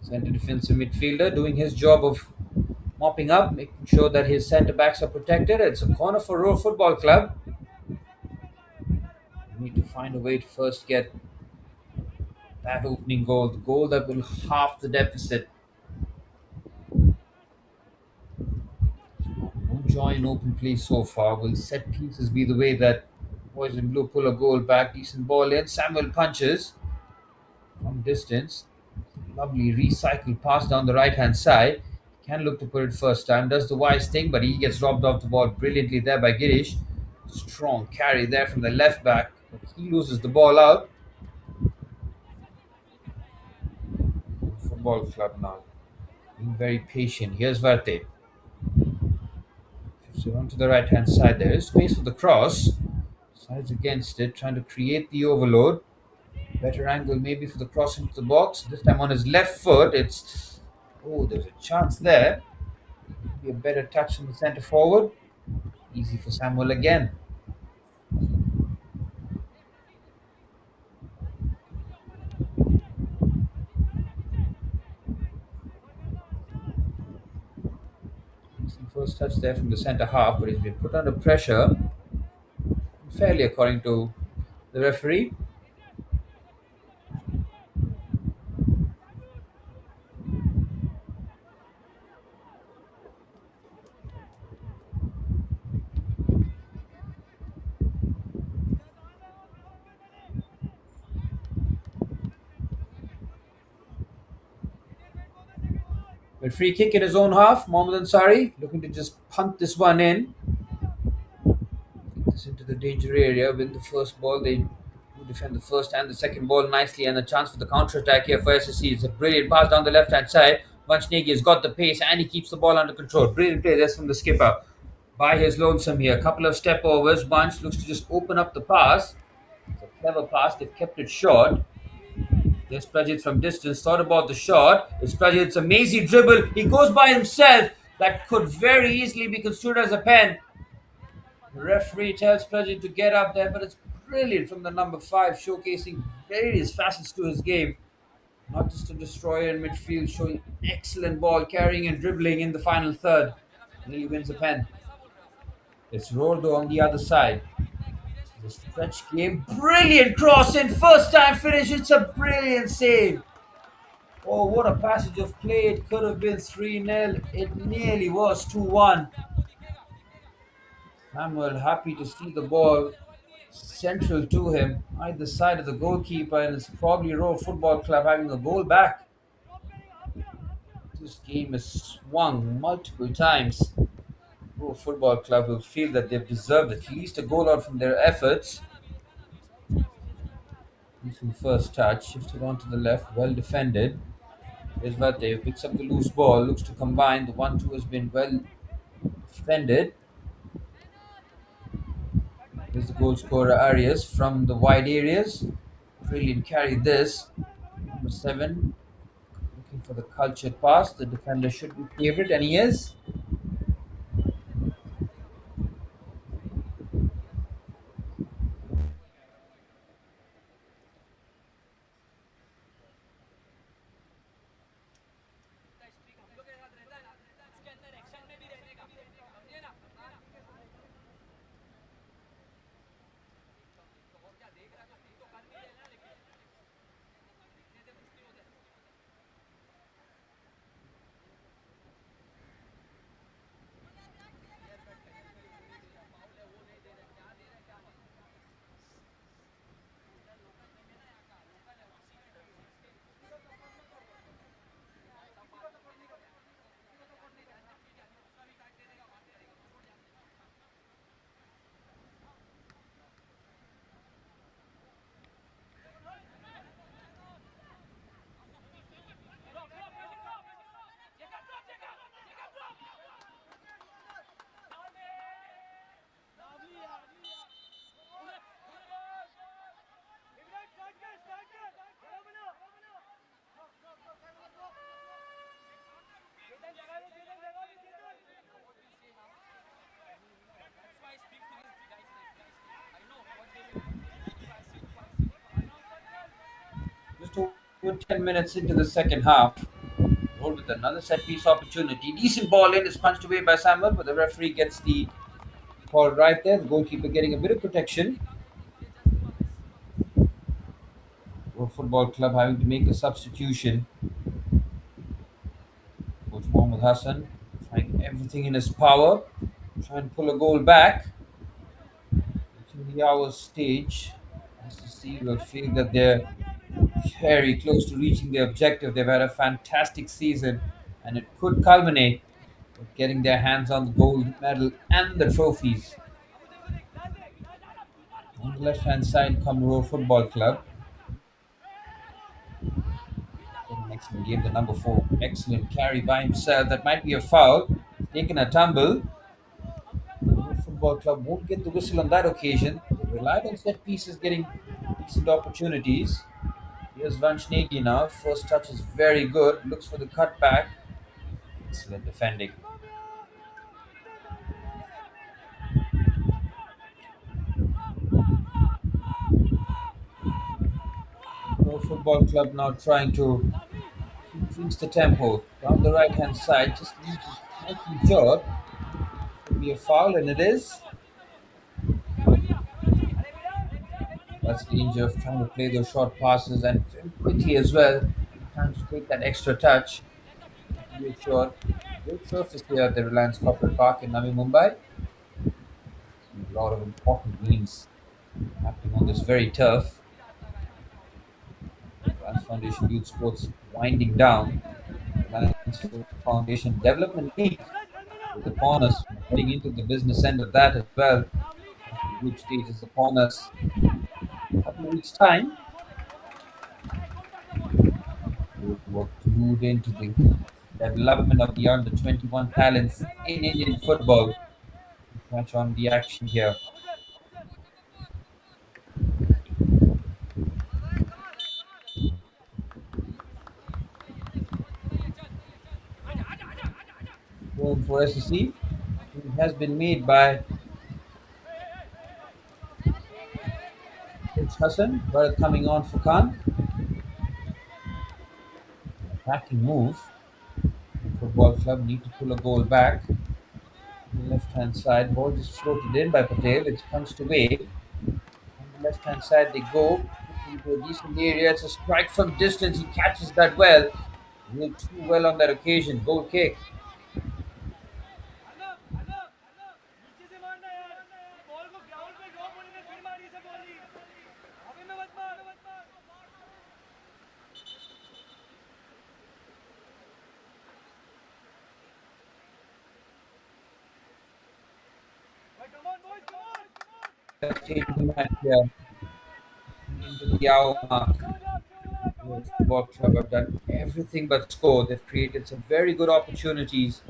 Centre defensive midfielder doing his job of mopping up, making sure that his centre backs are protected. It's a corner for Row Football Club. We need to find a way to first get that opening goal, the goal that will halve the deficit. No joy in open play so far. Will set pieces be the way that boys in blue pull a goal back? Decent ball in. Samuel punches from distance. Lovely recycled pass down the right hand side. Can look to put it first time. Does the wise thing, but he gets robbed off the ball brilliantly there by Girish. Strong carry there from the left back. But he loses the ball out. Football club now. Being very patient. Here's Varte. So on to the right hand side. There is space for the cross. Sides against it, trying to create the overload. Better angle maybe for the cross into the box. This time on his left foot. It's there's a chance there. Be a better touch from the centre forward. Easy for Samuel again. Decent first touch there from the centre half, but he's been put under pressure fairly according to the referee. But free kick in his own half. Mohammad Ansari looking to just punt this one in. Get this into the danger area. Win the first ball. They defend the first and the second ball nicely, and a chance for the counter attack here for SSC. It's a brilliant pass down the left hand side. Vanchnegi has got the pace and he keeps the ball under control. Brilliant play. That's from the skipper. By his lonesome here. A couple of step overs. Bunch looks to just open up the pass. It's a clever pass. They've kept it short. There's Prajit from distance. Thought about the shot. It's Prajit's amazing dribble. He goes by himself. That could very easily be construed as a pen. The referee tells Prajit to get up there, but it's brilliant from the number five, showcasing various facets to his game. Not just a destroyer in midfield, showing excellent ball carrying and dribbling in the final third. And he wins a pen. It's Roldo on the other side. The stretch game. Brilliant cross in first time finish. It's a brilliant save. Oh, what a passage of play. It could have been 3-0. It nearly was 2-1. Samuel happy to see the ball central to him, either side of the goalkeeper, and it's probably Roar Football Club having a goal back. This game is swung multiple times. Roar Football Club will feel that they've deserved at least a goal out from their efforts. Decent first touch, shifted onto the left, well defended. Here's Vate, picks up the loose ball, looks to combine. The 1-2 has been well defended. Here's the goal scorer Arias from the wide areas. Brilliant carry this. Number 7, looking for the cultured pass. The defender should be favourite, and he is. Just over 10 minutes into the second half. Roll with another set piece opportunity. Decent ball in is punched away by Samuel, but the referee gets the call right there. The goalkeeper getting a bit of protection. Road Football Club having to make a substitution. Coach Mohammad Hassan trying everything in his power, trying to pull a goal back. To the hour stage, SSE will feel that they're very close to reaching their objective. They've had a fantastic season, and it could culminate with getting their hands on the gold medal and the trophies. On the left hand side, Comro Football Club. An excellent game. The number 4, excellent carry by himself. That might be a foul. Taken a tumble. The Football Club won't get the whistle on that occasion. They relied on set pieces, getting decent opportunities. Here's Vanshnegi now. First touch is very good. Looks for the cutback. Excellent defending. Pro Football Club now trying to increase the tempo down the right hand side. Just need to slightly short. Could be a foul, and it is. That's the danger of trying to play those short passes and very quickly as well. Trying to take that extra touch. Be short. Great surface here at the Reliance Corporate Park in Navi Mumbai. A lot of important games happening on this very turf. Reliance Foundation Youth Sports winding down. Reliance Foundation Development League with the corners heading into the business end of that as well. The group stage is upon us. A couple of weeks' time. We'll move into the development of the under 21 talents in Indian football. Catch on the action here. Going for SSE. It has been made by Coach Hassan. Bharat coming on for Khan. Attacking move. Football club need to pull a goal back. On the left hand side, ball just floated in by Patel. It's punched away. On the left hand side, they go into a decent area. It's a strike from distance. He catches that well. He did too well on that occasion. Goal kick. stage of the match here, into the hour mark. The Football Club have done everything but score. They've created some very good opportunities,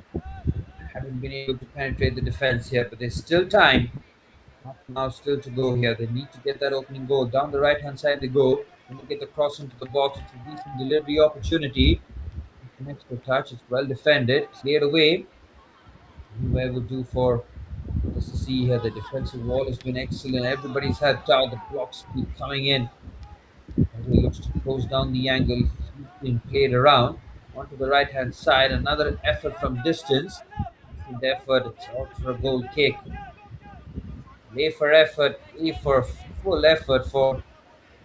haven't been able to penetrate the defense here, but there's still time. Half an hour still to go here. They need to get that opening goal. Down the right hand side they go. When they get the cross into the box, it's a decent delivery opportunity. It's an extra touch. It's well defended. Cleared away. Whoever will do for SSE here. The defensive wall has been excellent. Everybody's had time. The blocks keep coming in. As he looks to close down the angle, he's being played around. Onto the right hand side. Another effort from distance. Decent effort. It's out for a goal kick. A for effort. A for full effort for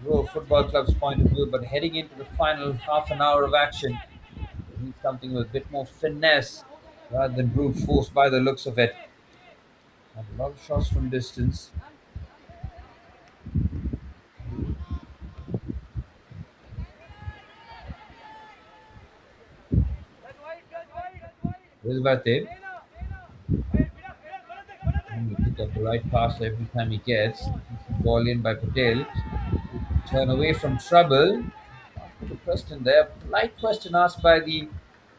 Row Football Club's point of view, but heading into the final half an hour of action, they need something with a bit more finesse rather than brute force by the looks of it. And a lot of shots from distance. Rizvate, he picked up the right pass every time he gets. Ball in by Patel. Turn away from trouble. The question there, polite question asked by the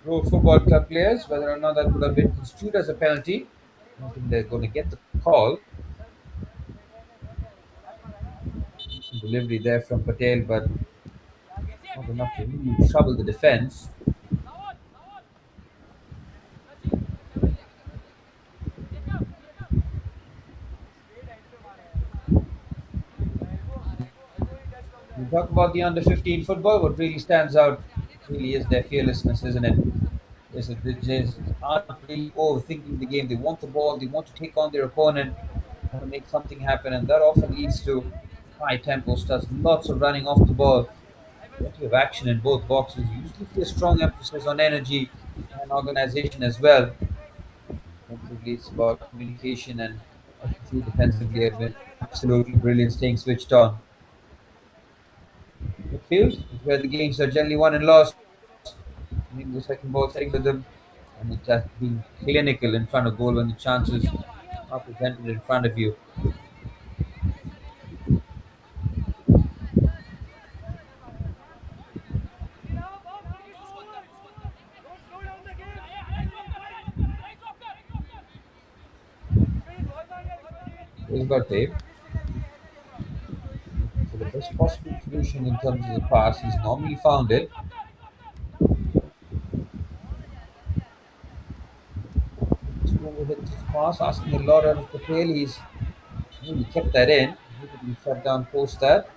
Row Football Club players, whether or not that would have been construed as a penalty. I don't think they're going to get the call. Delivery there from Patel, but not enough to really trouble the defense. We talk about the under 15 football. What really stands out really is their fearlessness, isn't it? They just aren't really overthinking the game. They want the ball, they want to take on their opponent, want to make something happen, and that often leads to high tempo stuff, lots of running off the ball, plenty of action in both boxes. You usually see a strong emphasis on energy and organization as well. Offensively, it's about communication, and SSC defensively have been absolutely brilliant, staying switched on. Midfield is where the games are generally won and lost. Winning the second ball, setting with them, and it has been clinical in front of goal when the chances are presented in front of you. Here's Bate. So the best possible solution in terms of the pass, he's normally found it. Strong with his pass, asking a lot out of Patel. He's really kept that in. Beautifully shut down post that.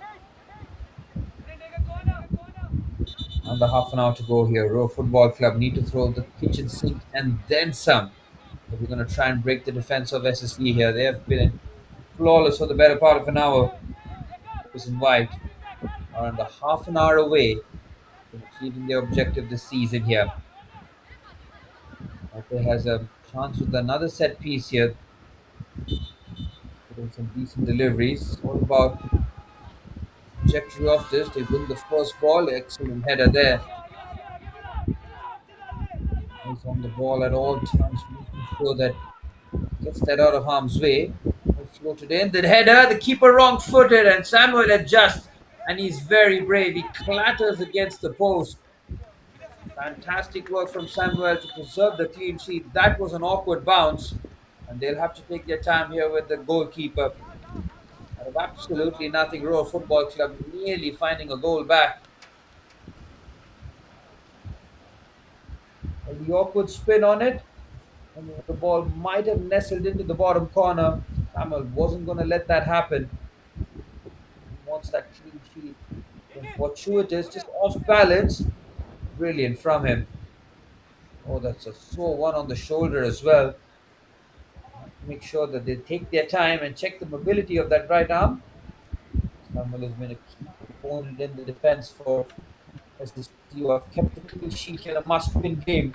Under half an hour to go here. Row Football Club need to throw the kitchen sink and then some. But we're going to try and break the defense of SSE here. They have been flawless for the better part of an hour. Is in white are under half an hour away from achieving their objective this season here. Okay, has a chance with another set piece here. Putting some decent deliveries. All about trajectory of this. They win the first ball. Excellent header there. He's on the ball at all times, making sure that gets that out of harm's way. Floated in. The header, the keeper wrong footed, and Samuel adjusts. And he's very brave. He clatters against the post. Fantastic work from Samuel to preserve the clean sheet. That was an awkward bounce, and they'll have to take their time here with the goalkeeper. Out of absolutely nothing, Row Football Club nearly finding a goal back. And the awkward spin on it, and the ball might have nestled into the bottom corner. Samuel wasn't going to let that happen. He wants that clean sheet. And fortuitous, just off balance. Brilliant from him. Oh, that's a sore one on the shoulder as well. Make sure that they take their time and check the mobility of that right arm. Samuel has been a key component in the defense for SSC, who have kept the clean sheet in a must-win game.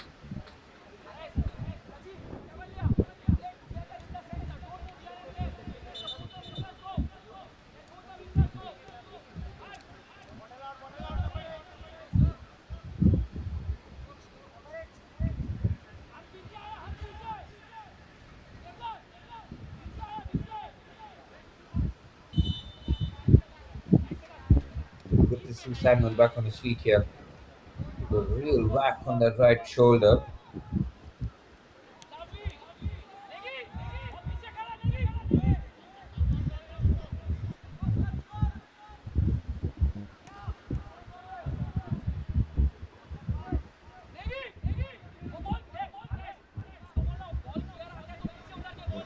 see Samuel back on his feet here. Took a real whack on that right shoulder.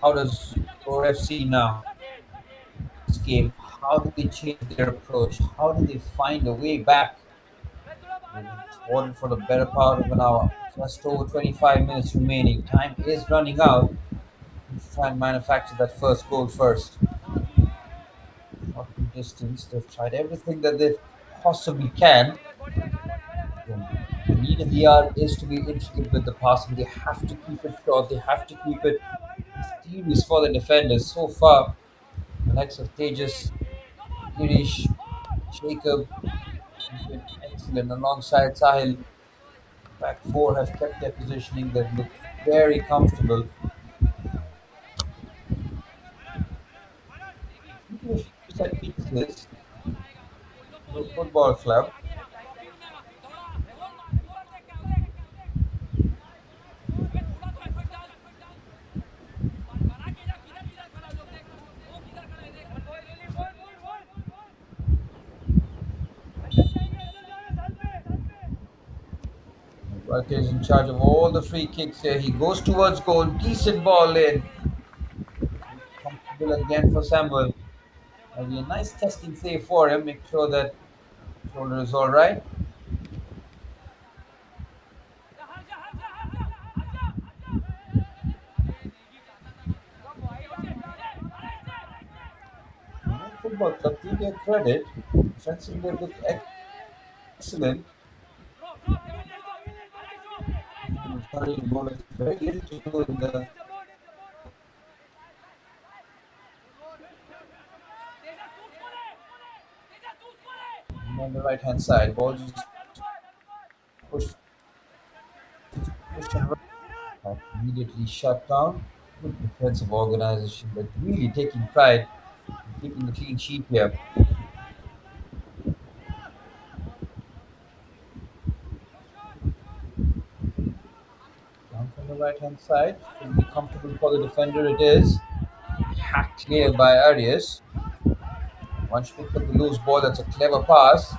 How does OFC now this game? How do they change their approach? How do they find a way back? They've been thwarted for the better part of an hour. Just over 25 minutes remaining. Time is running out. Let's try and manufacture that first goal first. Shot from distance. They've tried everything that they possibly can. The need in the hour is to be intricate with the passing. They have to keep it short. They have to keep it mysterious for the defenders. So far, the likes of Tejas, Girish, Jacob have been excellent alongside Sahil. Back four have kept their positioning. They've looked very comfortable. Set pieces, no football club. Barker is in charge of all the free kicks here. He goes towards goal. Decent ball in. Comfortable again for Samuel. That'll be a nice testing save for him. Make sure that shoulder is all right. Football club, to their credit, defensively they looked excellent. Very little to do in the on the right hand side. Ball just pushed, pushed and immediately shut down. Good defensive organization, but really taking pride in keeping the clean sheet here. Down from the right hand side. Should be comfortable for the defender. It is. Hacked clear by Arias. Once picked up the loose ball, that's a clever pass.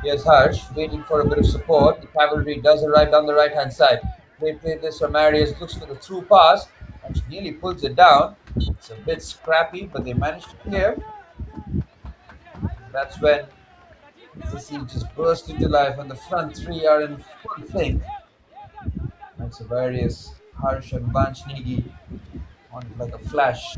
Here's Harsh waiting for a bit of support. The cavalry does arrive down the right hand side. They play this from Arias, looks for the through pass, and nearly pulls it down. It's a bit scrappy, but they managed to clear. That's when SSE just burst into life, and the front three are in full sync. That's Arias, Harsh, and Vanshnigi on it like a flash.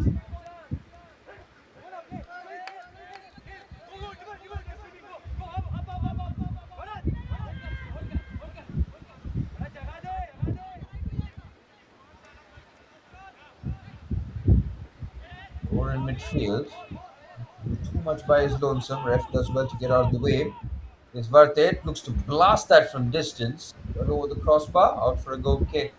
Over in midfield. Too much by his lonesome. Ref does well to get out of the way. It's Varte looks to blast that from distance. Well over the crossbar, out for a goal kick.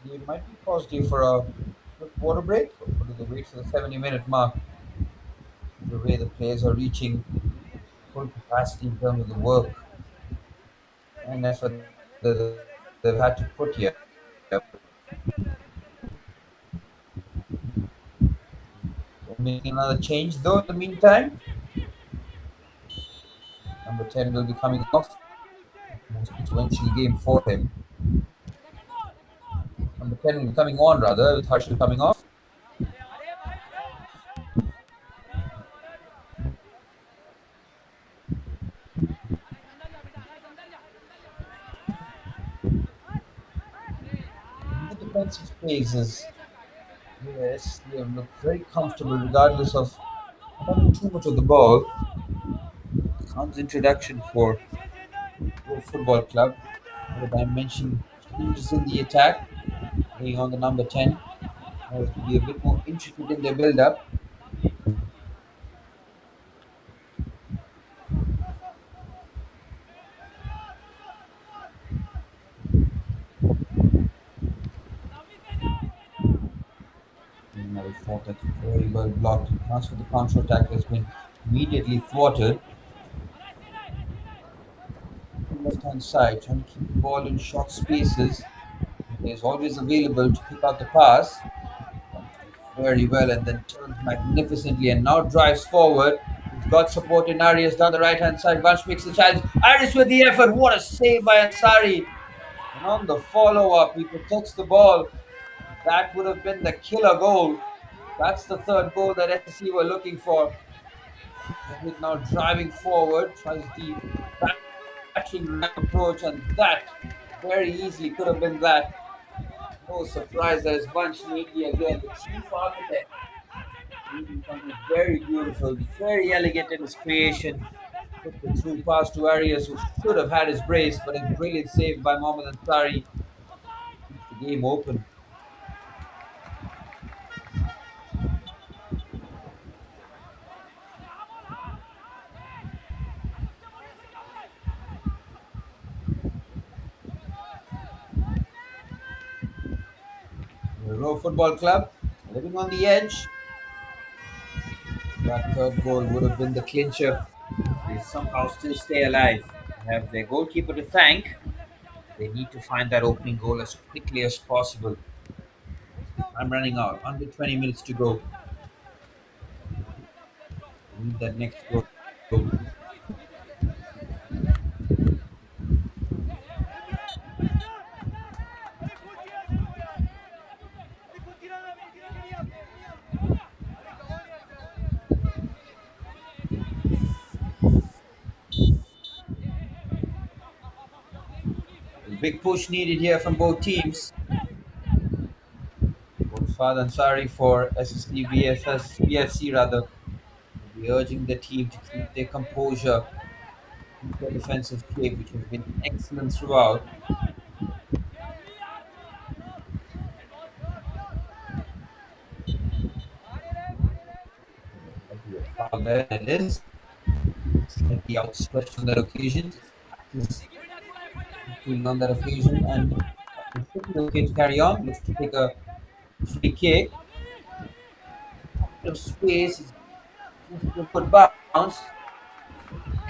They might be positive for a quick water break, or do they wait for the 70-minute mark? The way the players are reaching full capacity in terms of the work and effort that they've had to put here. Making another change though in the meantime. Number 10 will be coming off. Most influential game for him. Number 10 will be coming on rather, with Harshal coming off. In the defensive phases, yes, they have looked very comfortable regardless of having too much of the ball. Khan's introduction for Pro Football Club. What I mentioned changes in the attack, playing on the number 10. Has to be a bit more intricate in their build up. Very short, that's very well blocked. Chance for the counter attack has been immediately thwarted. Left hand side, trying to keep the ball in short spaces. Is always available to pick out the pass. Very well, and then turns magnificently and now drives forward. He's got support in Arias down the right hand side. Vansh makes the challenge. Arias with the effort. What a save by Ansari. And on the follow up, he protects the ball. That would have been the killer goal. That's the third goal that SSE were looking for. David now driving forward, tries the batting ram approach, and that very easily could have been that. No surprise, there's Vansh Negi again, the chief architect. Leading something very beautiful, very elegant in his creation. Put the through pass to Arias, who should have had his brace, but a brilliant save by Mohammad Ansari keeps the game open. The Row Football Club living on the edge. That third goal would have been the clincher. They somehow still stay alive. They have their goalkeeper to thank. They need to find that opening goal as quickly as possible. I'm running out. Under 20 minutes to go. We need that next goal. A big push needed here from both teams. Both Fad Ansari for SSE BFC rather. Will be urging the team to keep their composure, keep their defensive shape, which has been excellent throughout. Might be a foul there, and it is. Slightly outstretched on that occasion. Just feeling on that occasion, and it should be okay to carry on. Looks to take a free kick. Bit of space, is just a good bounce.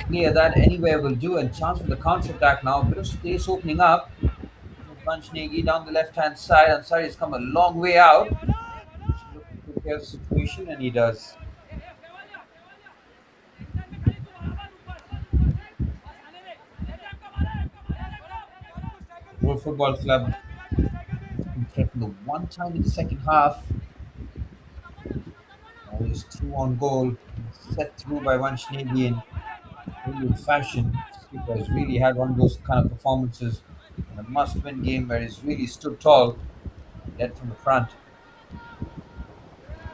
Clear that anywhere will do, and chance for the counter attack now. Bit of space opening up. Punch Negi down the left hand side. Ansari has come a long way out. Looking to prepare the situation, and he does. World Football Club been threatened the one time in the second half. Always two on goal, set through by one Negi in brilliant fashion. Skipper has really had one of those kind of performances in a must-win game where he's really stood tall, led from the front.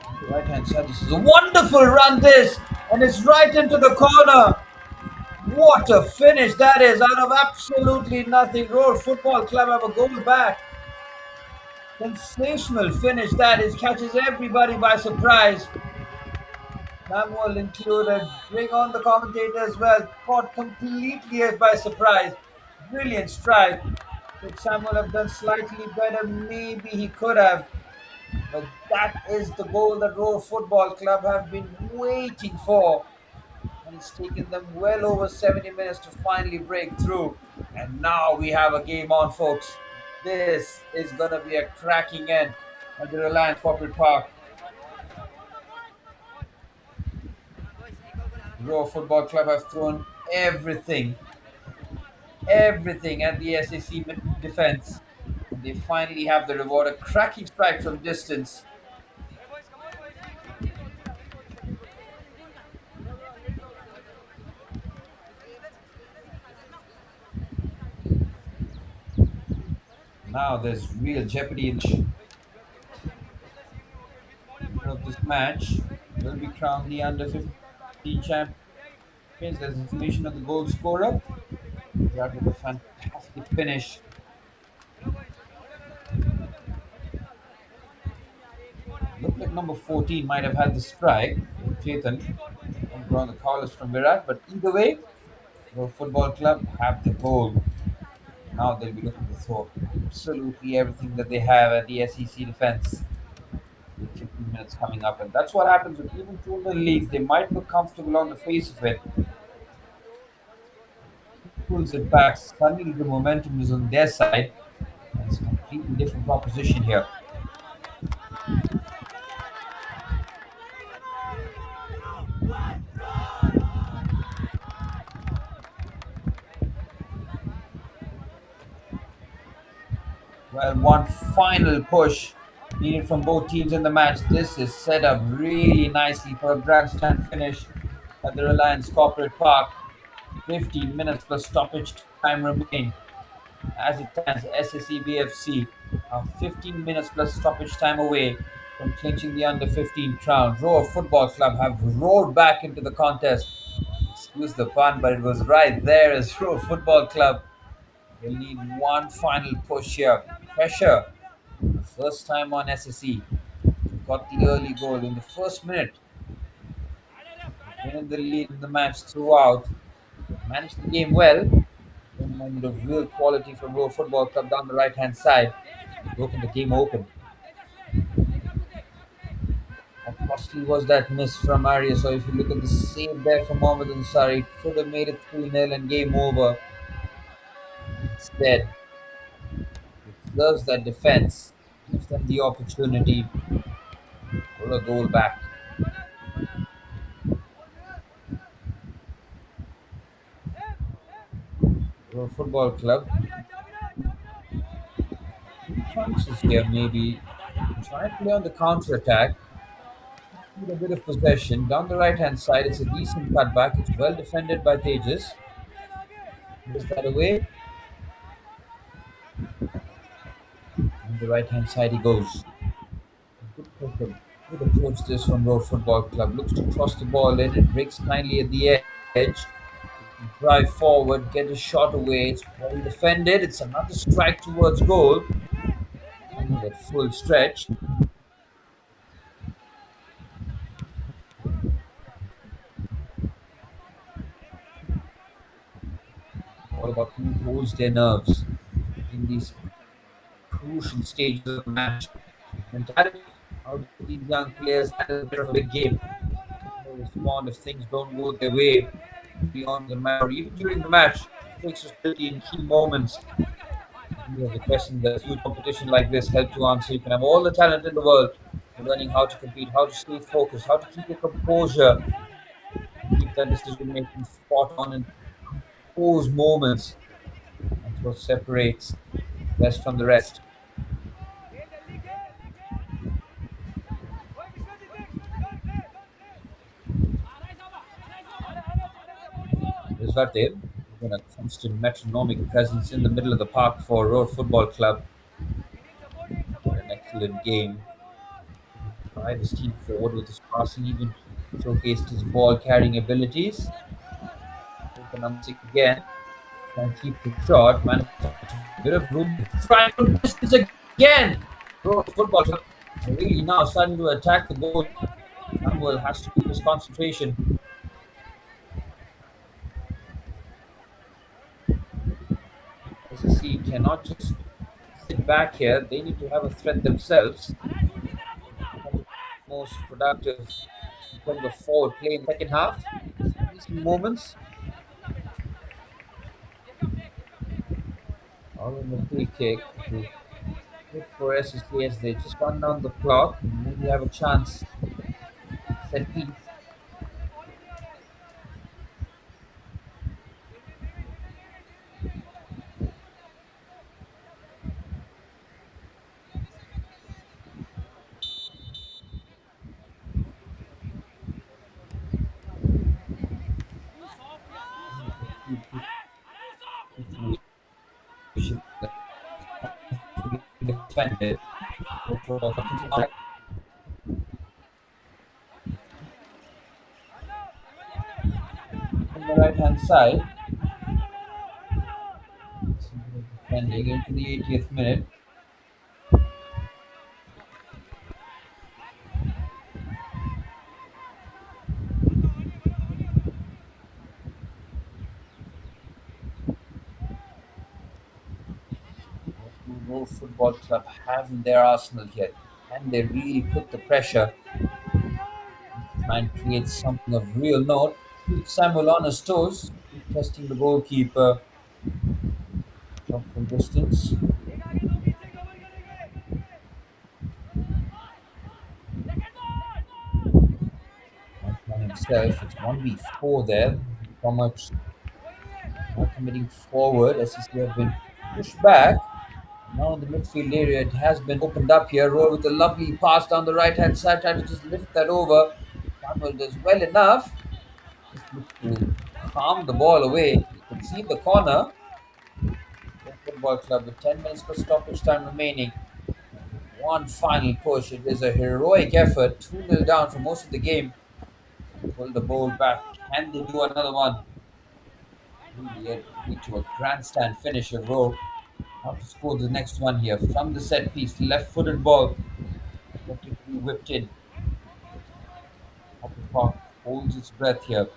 On the right hand side, this is a wonderful run, this, and it's right into the corner. What a finish that is out of absolutely nothing. Roar Football Club have a goal back. Sensational finish that is, catches everybody by surprise. Samuel included. Bring on the commentator as well. Caught completely by surprise. Brilliant strike. Could Samuel have done slightly better? Maybe he could have. But that is the goal that Roar Football Club have been waiting for. And it's taken them well over 70 minutes to finally break through. And now we have a game on, folks. This is going to be a cracking end at the Reliance Corporate Park. Roar Football Club have thrown everything at the SSE defense. And they finally have the reward, a cracking strike from distance. Now there's real jeopardy in of this match. Will be crowned the under 15 champions. There's information of the goal scorer. That was a fantastic finish. Looked like number 14 might have had the strike. Chetan on the call is from Virat, but either way, the football club have the goal. Now they'll be looking to throw absolutely everything that they have at the SEC defense. 15 minutes coming up, and that's what happens with even 2-0 leads. They might look comfortable on the face of it, pulls it back. Suddenly, the momentum is on their side, and it's a completely different proposition here. Well, one final push needed from both teams in the match. This is set up really nicely for a grandstand finish at the Reliance Corporate Park. 15 minutes plus stoppage time remain. As it stands, SSE BFC are 15 minutes plus stoppage time away from clinching the under 15 crown. Roar Football Club have roared back into the contest. Excuse the pun, but it was right there as Roar Football Club. They need one final push here. Pressure. The first time on SSE. Got the early goal in the first minute. Been in the lead in the match throughout. Managed the game well. A moment of real quality from Roar Football Club down the right hand side. Broken the game open. How costly was that miss from Arias? So if you look at the save there from Mohamed Ansari, could have made it 3-0 and game over. Instead, serves that defense, gives them the opportunity for a goal back. Royal Football Club, two chances here maybe. Try and play on the counter attack. Need a bit of possession. Down the right hand side, it's a decent cutback. It's well defended by Tejas. Gives that away. On the right hand side, he goes. Good tackle. Good approach this from Road Football Club. Looks to cross the ball in. It breaks kindly at the edge. Drive forward, get a shot away. It's well defended. It's another strike towards goal. That full stretch. All about who holds their nerves in these crucial stages of the match. Mentality. How do these young players handle a bit of a big game? They respond if things don't go their way beyond the match or even during the match. Takes responsibility in key moments. These are the questions that a huge competition like this help to answer. You can have all the talent in the world, but learning how to compete, how to stay focused, how to keep your composure, keep that decision making spot on in those moments. That's what separates best from the rest. Rizvate, been a constant metronomic presence in the middle of the park for Road Football Club. An excellent game. Drive his team forward with his passing, even showcased his ball carrying abilities. Open number six again. And keep it short. Man, a bit of room. Try from distance again. Road Football Club are really now starting to attack the goal. Samuel has to keep his concentration. SSC cannot just sit back here. They need to have a threat themselves. Most productive in terms of forward play in the second half. These moments all in the free kick. Good for SSC as they just run down the clock and maybe have a chance. Set piece. Defended. On the right hand side, defending into the 80th minute. What do Road Football Club have in their arsenal here? Can they really put the pressure, try and create something of real note? Keep Samuel on his toes, keep testing the goalkeeper, shot from distance. Not by himself. It's 1v4 there. How much now committing forward as he have been pushed back. Now in the midfield area, it has been opened up here. Roll with a lovely pass down the right hand side, trying to just lift that over. Samuel does well enough. Just looks to calm the ball away. You can see the corner. Football Club with 10 minutes per stoppage time remaining. One final push. It is a heroic effort. 2-0 down for most of the game. Pull the ball back. Can they do another one? Really lead to a grandstand finish of Rowe. How to score the next one here from the set piece. Left footed ball. Expected to be whipped in. Upper Park holds its breath here.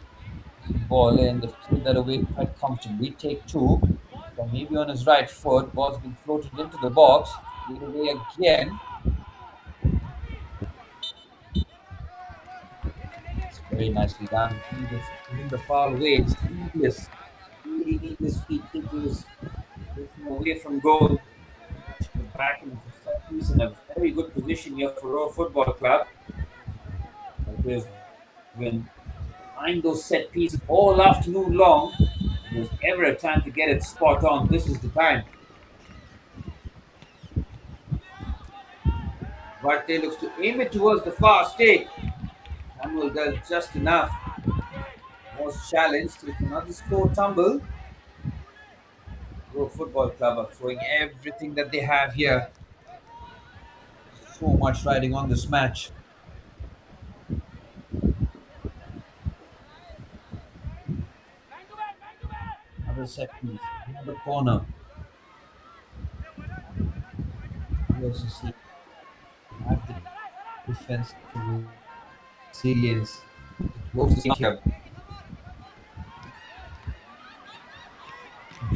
Ball in. They've cleared that away quite comfortably. Take two. So maybe on his right foot. Ball's been floated into the box. Cleared away again. It's very nicely done. He just putting the foul away. It's needless. Really needless free kick. He was taken away from goal. Back into the set piece in a very good position here for Royal Football Club. There's been behind those set pieces all afternoon long. If there's ever a time to get it spot on, this is the time. Varte looks to aim it towards the far stake. Samuel does just enough. Was challenged with another slow tumble. Royal Football Club are throwing everything that they have here. So much riding on this match. Another set piece, another corner. You also see have the defense resilience. Close here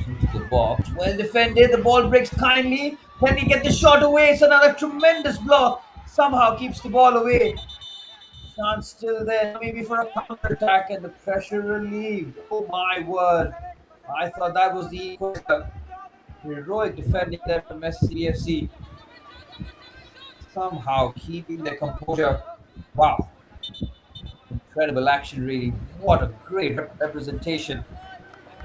into the box. Well defended. The ball breaks kindly. Can he get the shot away? It's another tremendous block. Somehow keeps the ball away. Chance still there, maybe for a counter attack, and the pressure relieved. Oh my word! I thought that was the equalizer. Heroic defending there from SSE BFC. Somehow keeping their composure. Wow! Incredible action, really. What a great representation.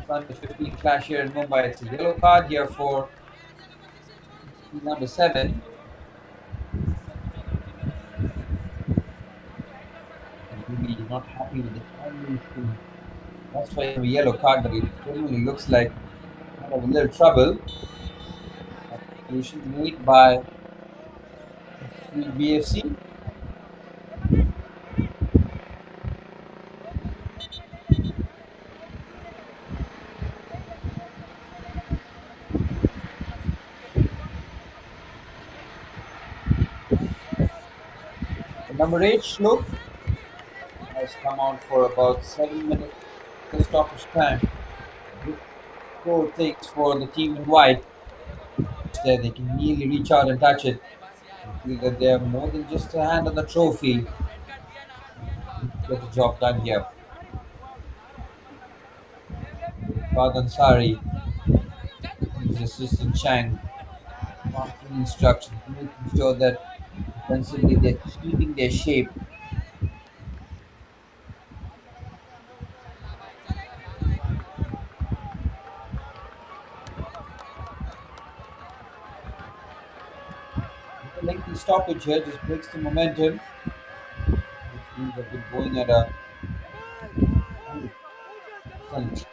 Under 15 clash here in Mumbai. It's a yellow card here for number 7. Really not happy with the timing. That's why a yellow card, but it genuinely looks like kind of a little trouble. Substitution made by BFC. Number 8, Shlok, has come out for about 7 minutes stoppage time. Good score things for the team in white. There they can nearly reach out and touch it. I feel that they have more than just a hand on the trophy. Get the job done here. Father Ansari, his assistant Chang, marking instructions, making sure that defensively they're keeping their shape. The lengthy stoppage here just breaks the momentum. These teams have been going at a 100%.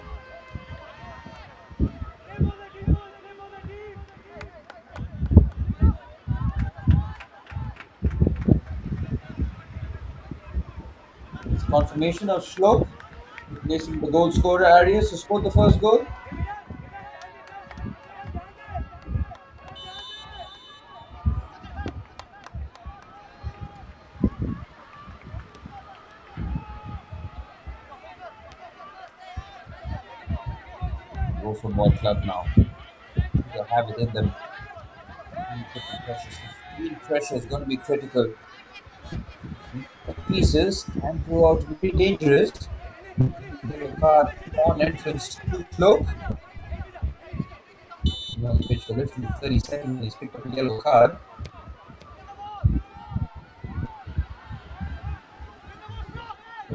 It's confirmation of Shlok replacing the goal scorer Arias who scored the first goal. Go Football Club now. They have it in them. Put the pressure Field pressure is going to be critical. Pieces can prove out to be very dangerous. Yellow card on entrance too slow. He's on the pitch for literally 30 seconds and he's picked up a yellow card.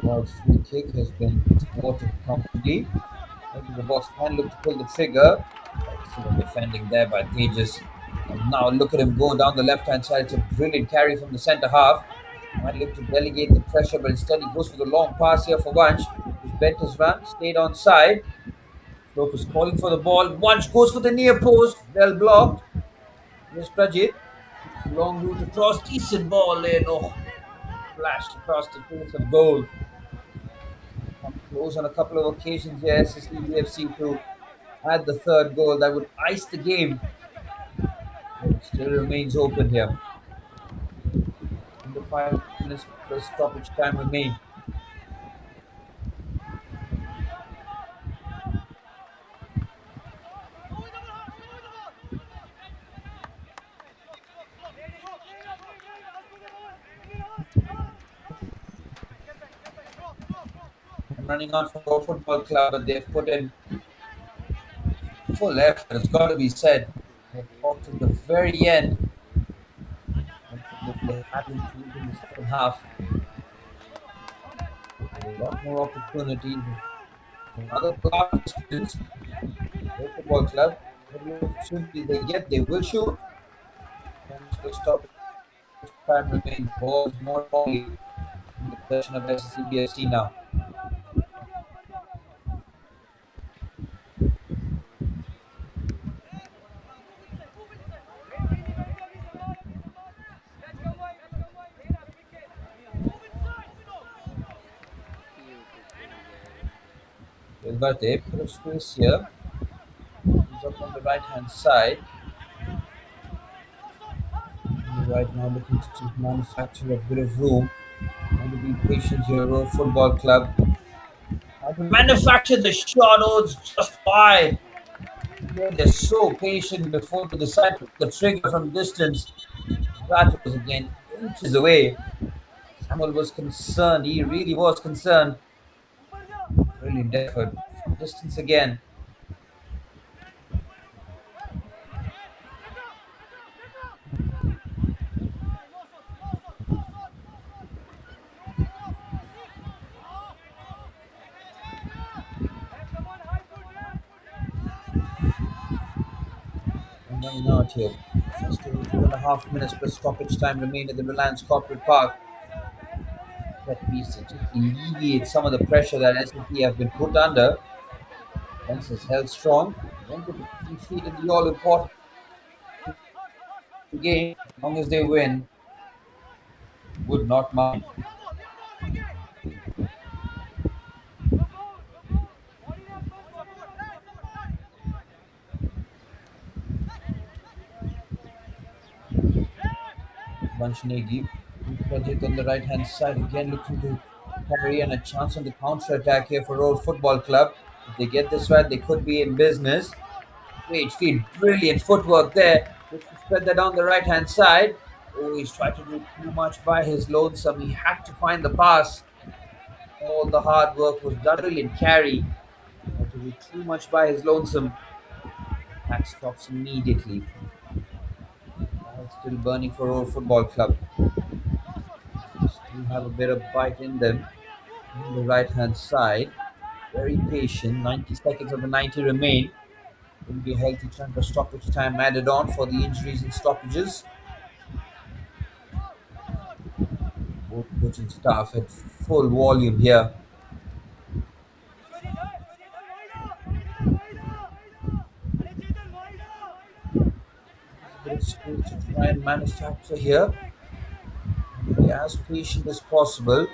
Ward's free kick has been thwarted comfortably. Maybe the boss can look to pull the trigger. Excellent defending there by Tejas. And now look at him go down the left hand side. It's a brilliant carry from the centre half. Might look to delegate the pressure, but instead he goes for the long pass here for Vanch, who's bent his run, stayed on side. Slope is calling for the ball. Vanch goes for the near post. Well blocked. Here's Prajit. Long route across. Decent ball in. Oh, flashed across the face of goal. Come close on a couple of occasions here. SSE BFC to add the third goal that would ice the game. It still remains open here. Under 5 minutes plus stoppage time remain. I'm running on for our football club, but they've put in full effort. It's got to be said. They fought to the very end. They had improved in the second half. A lot more opportunities. Another block distance. Their football club. Every opportunity they get, they will shoot. And still stop time remains. Balls more only in the possession of SSE BFC now. Verde put a space here. He's up on the right hand side. Right now looking to just manufacture a bit of room. And to be patient here, Road Football Club. How to manufacture the shot, oh, it's just wide. Yeah, they're so patient before they decide to pull the trigger from distance. That was again inches away. Samuel was concerned. He really was concerned. Brilliant effort. From distance again. And running out here. Just 2.5 minutes plus stoppage time remain at the Reliance Corporate Park. That piece to just alleviate some of the pressure that SLP have been put under. Fence is held strong. Won't get a clean sheet in the all important game. As long as they win, would not mind. Vanshnegi. Project on the right hand side again looking to carry and a chance on the counter attack here for Road Football Club. If they get this right, they could be in business. Great feed, brilliant footwork there. Looks to spread that on the right hand side. Oh, he's tried to do too much by his lonesome. He had to find the pass. All the hard work was done. Brilliant carry. Tried to do too much by his lonesome. That stops immediately. Still burning for Road Football Club. Still have a bit of bite in them. On the right hand side. Very patient. 90 seconds of the 90 remain. Will be a healthy chunk of stoppage time added on for the injuries and stoppages. Both coaching staff at full volume here. A bit of space to try and manufacture here. Be as patient as possible.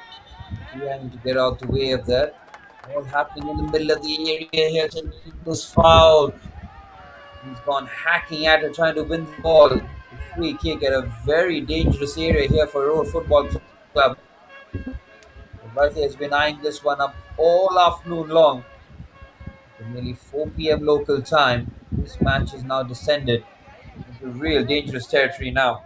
We need to get out the way of that. All happening in the middle of the area here to keep this foul. He's gone hacking at it, trying to win the ball. The free kick at a very dangerous area here for Road Football Club. Bharti has been eyeing this one up all afternoon long. At nearly 4 p.m. local time, this match has now descended into real dangerous territory now.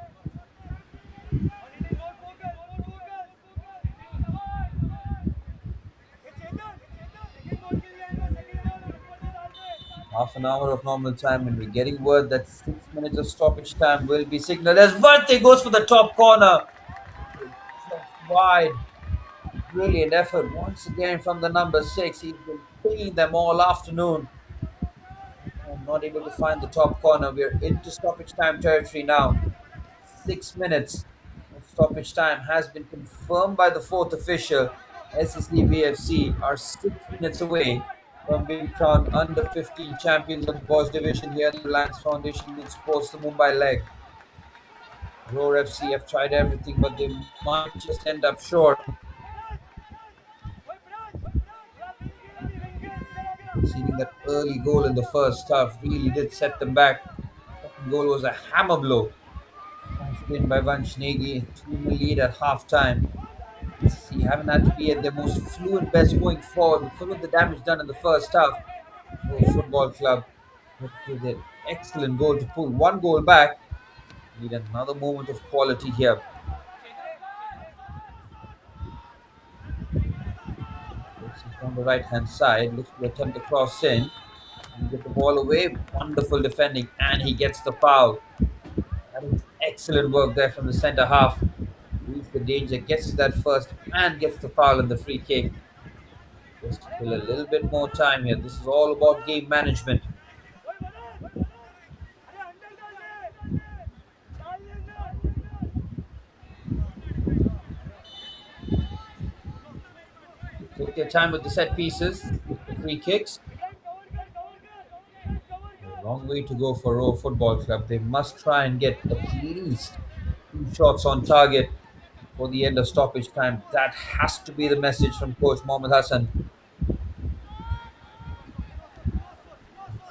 Half an hour of normal time, and we're getting word that 6 minutes of stoppage time will be signaled as Varte goes for the top corner. Just wide. Brilliant effort once again from the number six. He's been pinging them all afternoon. I'm not able to find the top corner. We're into stoppage time territory now. 6 minutes of stoppage time has been confirmed by the fourth official. SSE BFC are 6 minutes away from being crowned under 15 champions of the boys division here at the Reliance Foundation Youth Sports, the Mumbai leg. Roar FC have tried everything, but they might just end up short. Conceding that early goal in the first half really did set them back. Second goal was a hammer blow. Smashed in by Vansh Negi, 2-0 lead at half time. SSE haven't had to be at their most fluent best going forward because of the damage done in the first half. Roar Football Club with an excellent goal to pull one goal back. Need another moment of quality here. This is on the right hand side. Looks to attempt the cross in. And get the ball away. Wonderful defending. And he gets the foul. That is excellent work there from the centre half. Reads the danger, gets to that first, and gets the foul and the free kick. Just to kill a little bit more time here. This is all about game management. Take their time with the set pieces, with the free kicks. A long way to go for Roar Football Club. They must try and get at least two shots on target for the end of stoppage time. That has to be the message from coach Mohammad Hassan.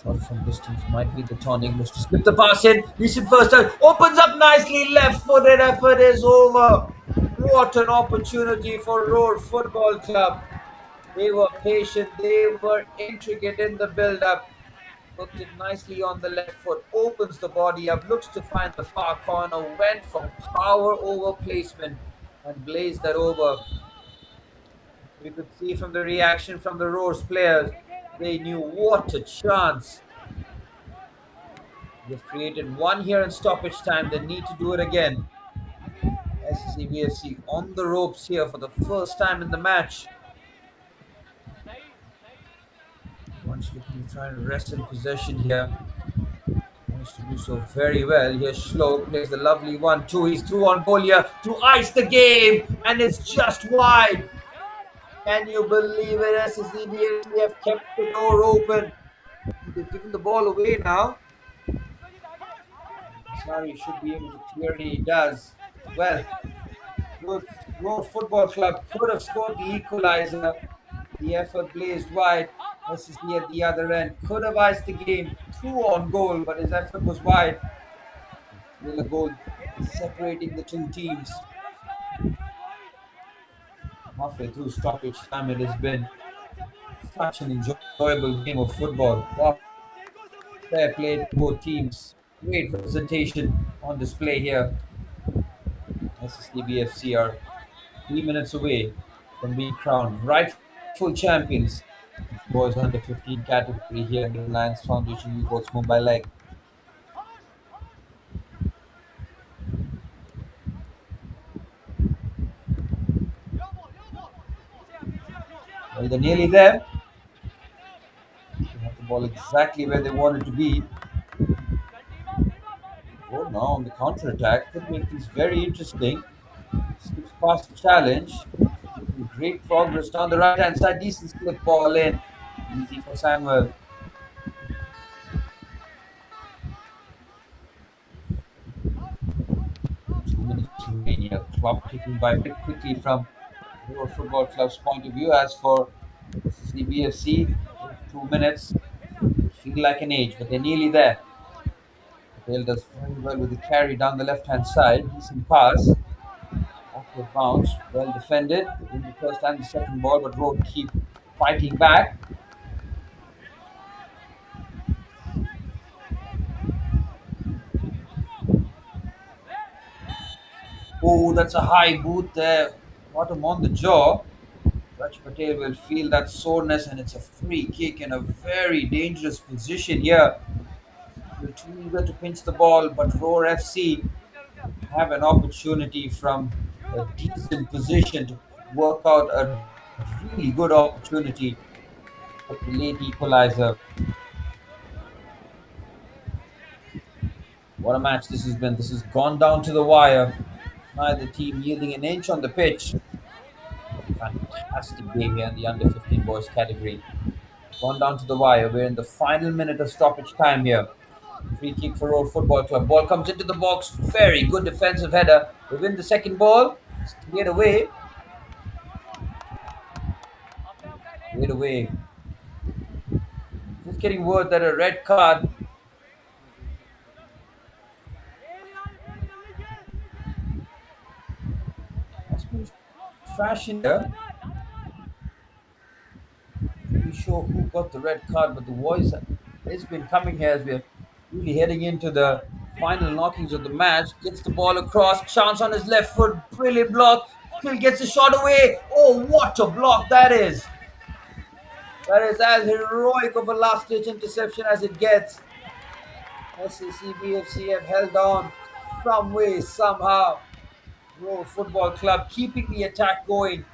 Shot from distance might be the turn. English to slip the pass in. Decent first time. Opens up nicely. Left footed effort is over. What an opportunity for Roar Football Club. They were patient. They were intricate in the build up. Hooked it nicely on the left foot. Opens the body up. Looks to find the far corner. Went for power over placement and blazed that over. We could see from the reaction from the Roar's players, they knew what a chance. They've created one here in stoppage time. They need to do it again. SSE BFC on the ropes here for the first time in the match. Once looking to try and rest in possession here. Wants to do so very well. Here Shlo plays the lovely 1-2. He's through on goal here to ice the game. And it's just wide. Can you believe it? SSE BFC have kept the door open. They've given the ball away now. Sorry, should be able to clear it. He does. Well, Road Football Club could have scored the equalizer. The effort blazed wide. SSB at the other end could have iced the game. Two on goal, but his effort was wide. Still a goal separating the two teams. Halfway through stoppage time, it has been such an enjoyable game of football. Wow. Fair play to both teams. Great representation on display here. SSD BFC are 3 minutes away from being crowned rightful champions. Boys under 15 category here in the Reliance Foundation Youth Sports Mumbai leg. Well, they're nearly there. They have the ball exactly where they want it to be. Oh, now on the counter attack could make these very interesting. Skips past the challenge. Great progress down the right hand side. Decent slip ball in. Easy for Samuel. 2 minutes remaining. A clock ticking by very quickly from Roar Football Club's point of view. As for CBFC, 2 minutes feel like an age, but they're nearly there. Patel does very well with the carry down the left hand side. Decent pass. Awkward bounce. Well defended in the first and the second ball, but Road keep fighting back. Oh, that's a high boot there. Got him on the jaw. Raj Patel will feel that soreness, and it's a free kick in a very dangerous position here. We're too eager to pinch the ball, but Roar FC have an opportunity from a decent position to work out a really good opportunity. Get the late equalizer. What a match this has been. This has gone down to the wire. Neither team yielding an inch on the pitch. Fantastic game here in the under 15 boys category. Gone down to the wire. We're in the final minute of stoppage time here. Free kick for Road Football Club. Ball comes into the box. Very good defensive header. They win the second ball. It's cleared away. Cleared away. Just getting word that a red card has been fashioned here. Not sure who got the red card, but the voice has been coming here as we're really heading into the final knockings of the match. Gets the ball across, chance on his left foot, brilliant block. Still gets the shot away. Oh, what a block that is! That is as heroic of a last-ditch interception as it gets. SSE BFC have held on some way, somehow. Road Football Club keeping the attack going.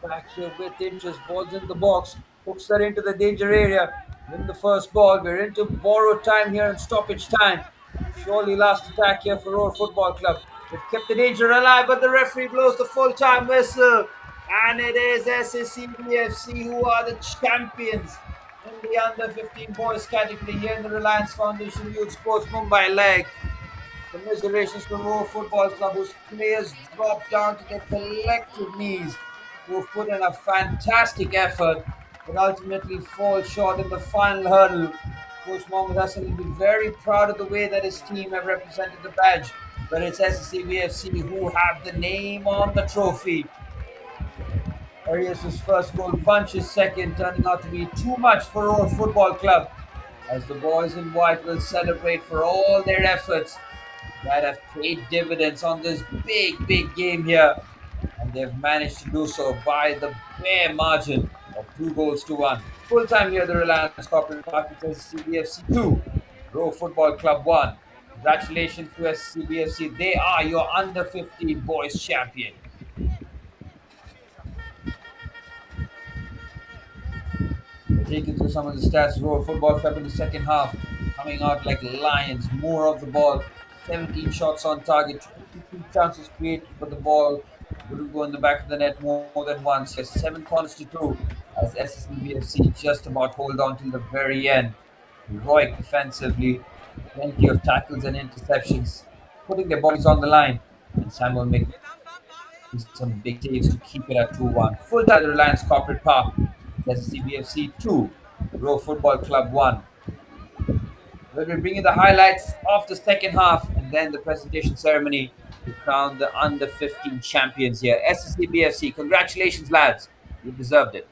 Back here with interest, balls in the box, hooks that into the danger area. Win the first ball. We're into borrowed time here and stoppage time. Surely last attack here for Roar Football Club. They've kept the danger alive, but the referee blows the full time whistle. And it is SSE BFC who are the champions in the under 15 boys category here in the Reliance Foundation Youth Sports Mumbai leg. Commiserations to Roar Football Club, whose players dropped down to their collective knees, who have put in a fantastic effort, but ultimately fall short in the final hurdle. Coach Mohammad Hassan will be very proud of the way that his team have represented the badge, but it's SSCBFC who have the name on the trophy. Arias' first goal punches second, turning out to be too much for Roar Football Club, as the boys in white will celebrate for all their efforts that have paid dividends on this big game here. And they've managed to do so by the bare margin of 2 goals to 1. Full time here, the Reliance Corporate Park, it says CBFC 2, Row Football Club 1. Congratulations to SCBFC. They are your under 15 boys champion. We'll take you through some of the stats. Roar Football Club in the second half, coming out like lions, more of the ball, 17 shots on target, 23 chances created, but the ball wouldn't go in the back of the net more than once. Yes, 7 corners to 2 as SSBFC just about hold on till the very end. Heroic defensively, plenty of tackles and interceptions, putting their bodies on the line, and Samuel making some big saves to keep it at 2-1. Full time the Reliance Corporate Park. That's CBFC 2, Row Football Club 1. We'll be bringing the highlights of the second half and then the presentation ceremony to crown the under 15 champions here. SSCBFC, congratulations, lads. You deserved it.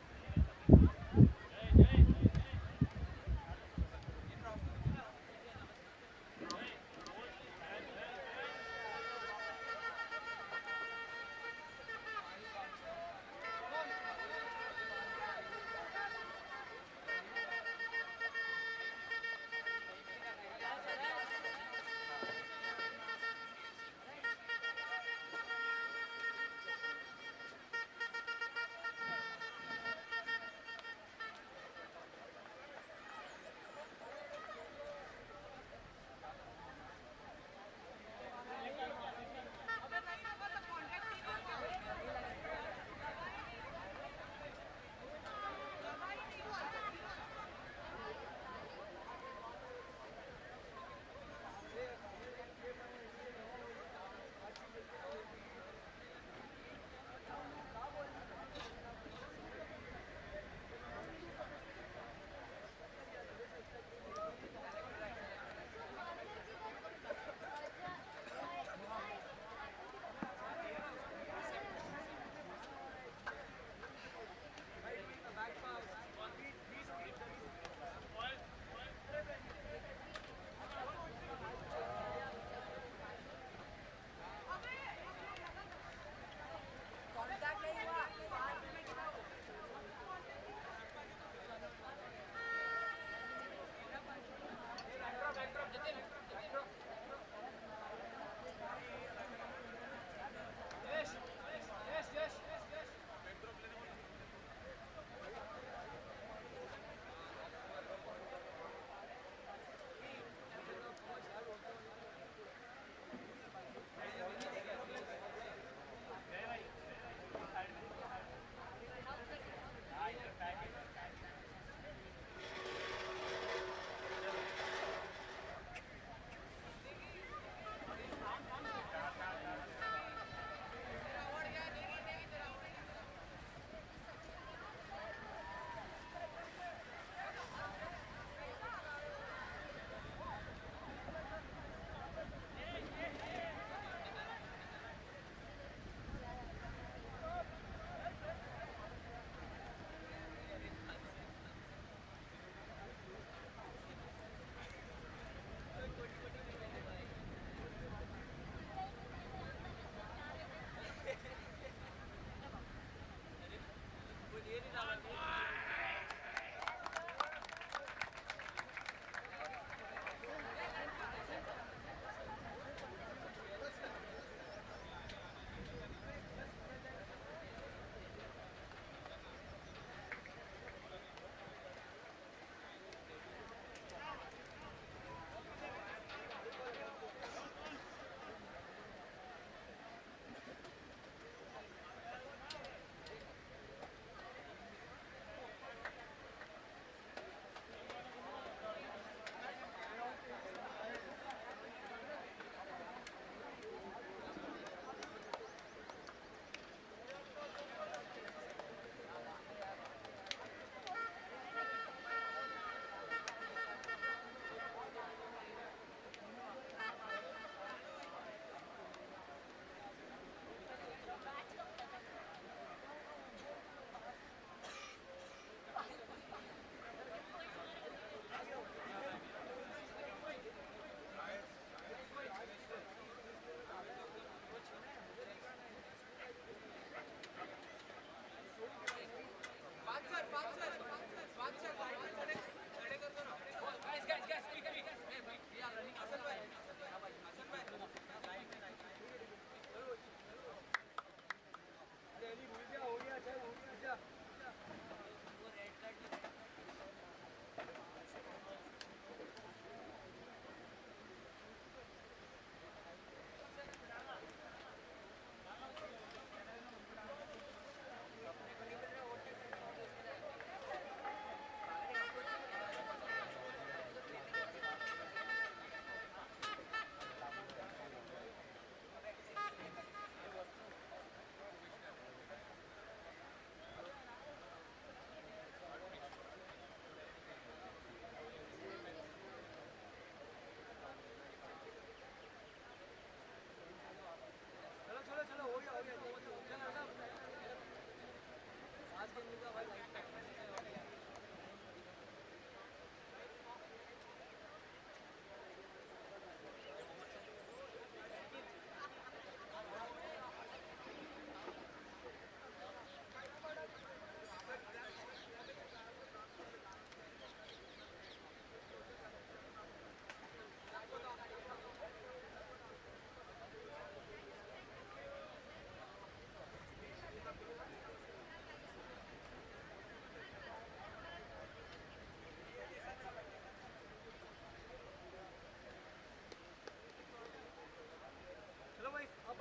चलो भाई आप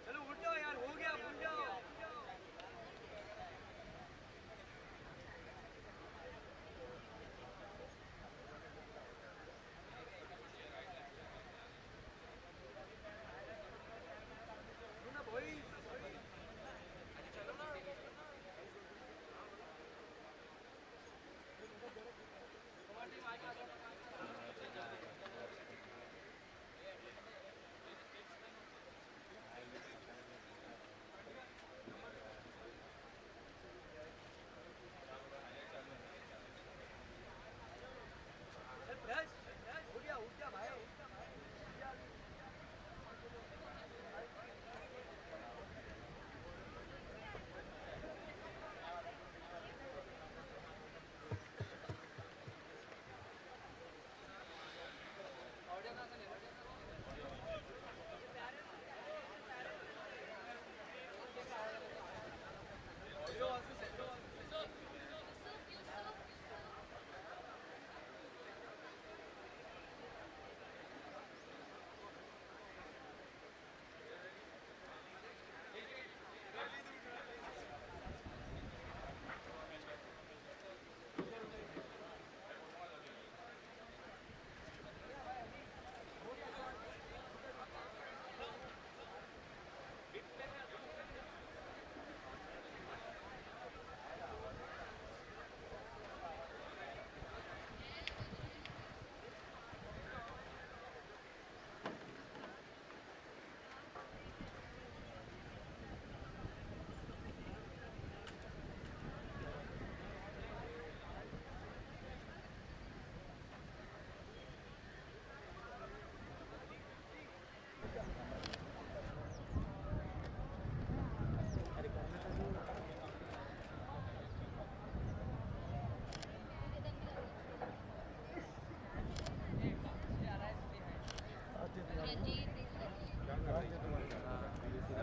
चलो उठ जाओ यार हो गया उठ जाओ ना भाई चलो ना उठ गया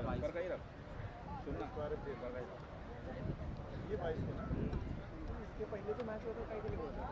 भाई ऊपर का ही रख सुनना ऊपर का ही रख ये 22 को ना इसके पहले जो मैच होता है कहीं होता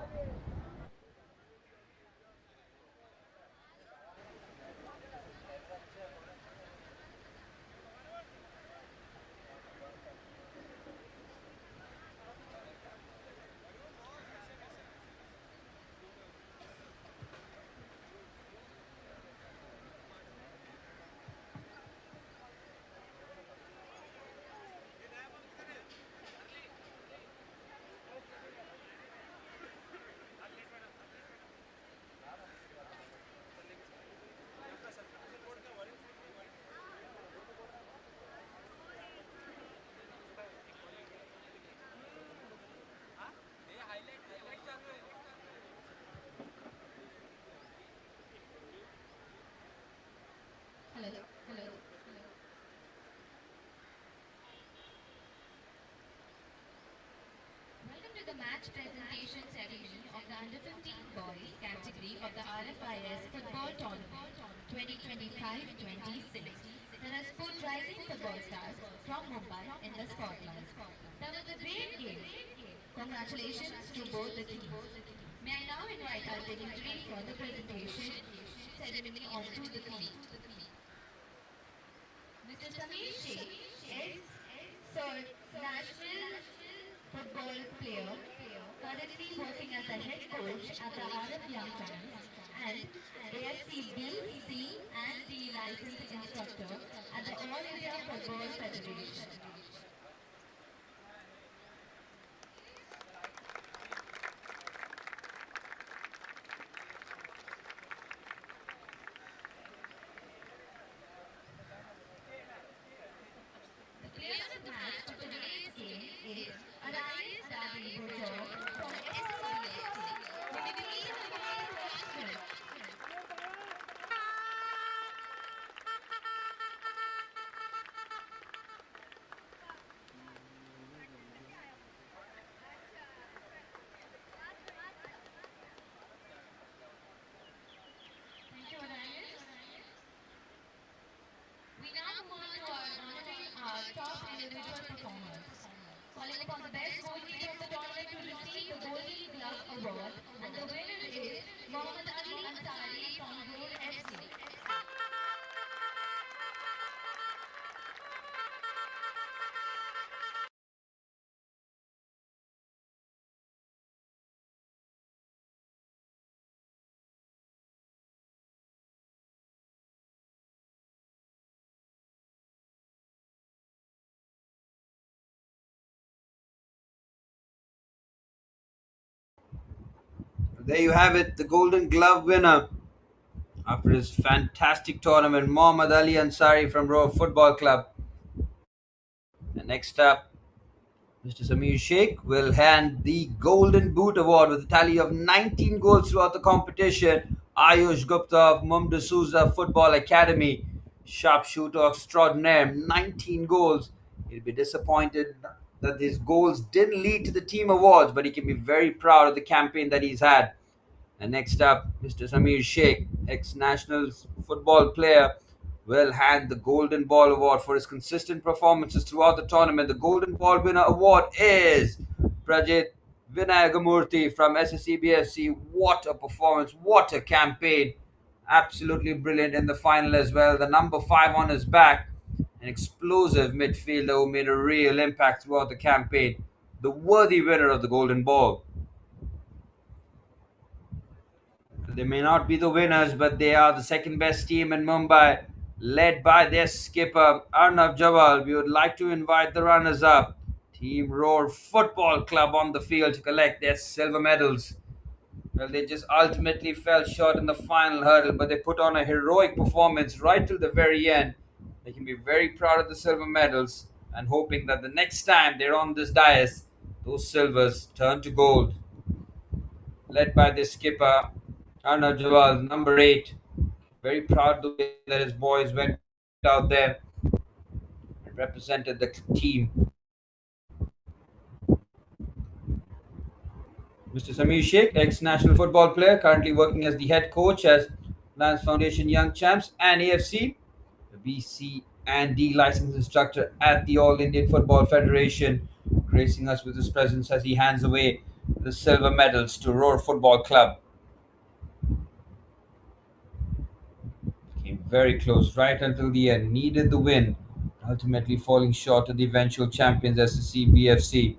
Hello, hello. Welcome to the match presentation ceremony of the Under-15 Boys category of the RFYS Football Tournament 2025-26. There are sport rising football stars from Mumbai in the spotlight. That was a great game. Congratulations to both the teams. May I now invite our dignitary for the presentation ceremony onto the field. Mr. Samir Sheikh is third national football player, currently working as a head coach at the RF Young Giants and AFC B, C and D licensed instructor at the All India Football Federation. The player of the match of today's game top individual performers. Calling upon the best goalkeeper of the tournament to receive the Golden Glove Award, and the winner is Mohammad Ali Ansari from Roar FC. There you have it, the Golden Glove winner after his fantastic tournament, Mohammad Ali Ansari from Roar Football Club. And next up, Mr. Samir Sheikh will hand the Golden Boot Award with a tally of 19 goals throughout the competition. Ayush Gupta of Mumbai Souza Football Academy, sharpshooter extraordinaire, 19 goals. He'll be disappointed that these goals didn't lead to the team awards, but he can be very proud of the campaign that he's had. And next up, Mr. Samir Sheikh, ex-national football player, will hand the Golden Ball Award for his consistent performances throughout the tournament. The Golden Ball winner award is Prajit Vinayagamurthy from SSE BFC. What a performance, what a campaign. Absolutely brilliant in the final as well. The number 5 on his back, an explosive midfielder who made a real impact throughout the campaign. The worthy winner of the Golden Ball. They may not be the winners, but they are the second best team in Mumbai, led by their skipper Arnav Jawal. We would like to invite the runners up, Team Roar Football Club, on the field to collect their silver medals. Well, they just ultimately fell short in the final hurdle, but they put on a heroic performance right till the very end. They can be very proud of the silver medals and hoping that the next time they're on this dais, those silvers turn to gold. Led by their skipper Arnav Jawal, number 8. Very proud of the way that his boys went out there and represented the team. Mr. Samir Sheikh, ex-national football player, currently working as the head coach as Reliance Foundation Young Champs and AFC, the BC and D licensed instructor at the All Indian Football Federation, gracing us with his presence as he hands away the silver medals to Roar Football Club. Came very close right until the end, needed the win, ultimately falling short of the eventual champions SSE BFC.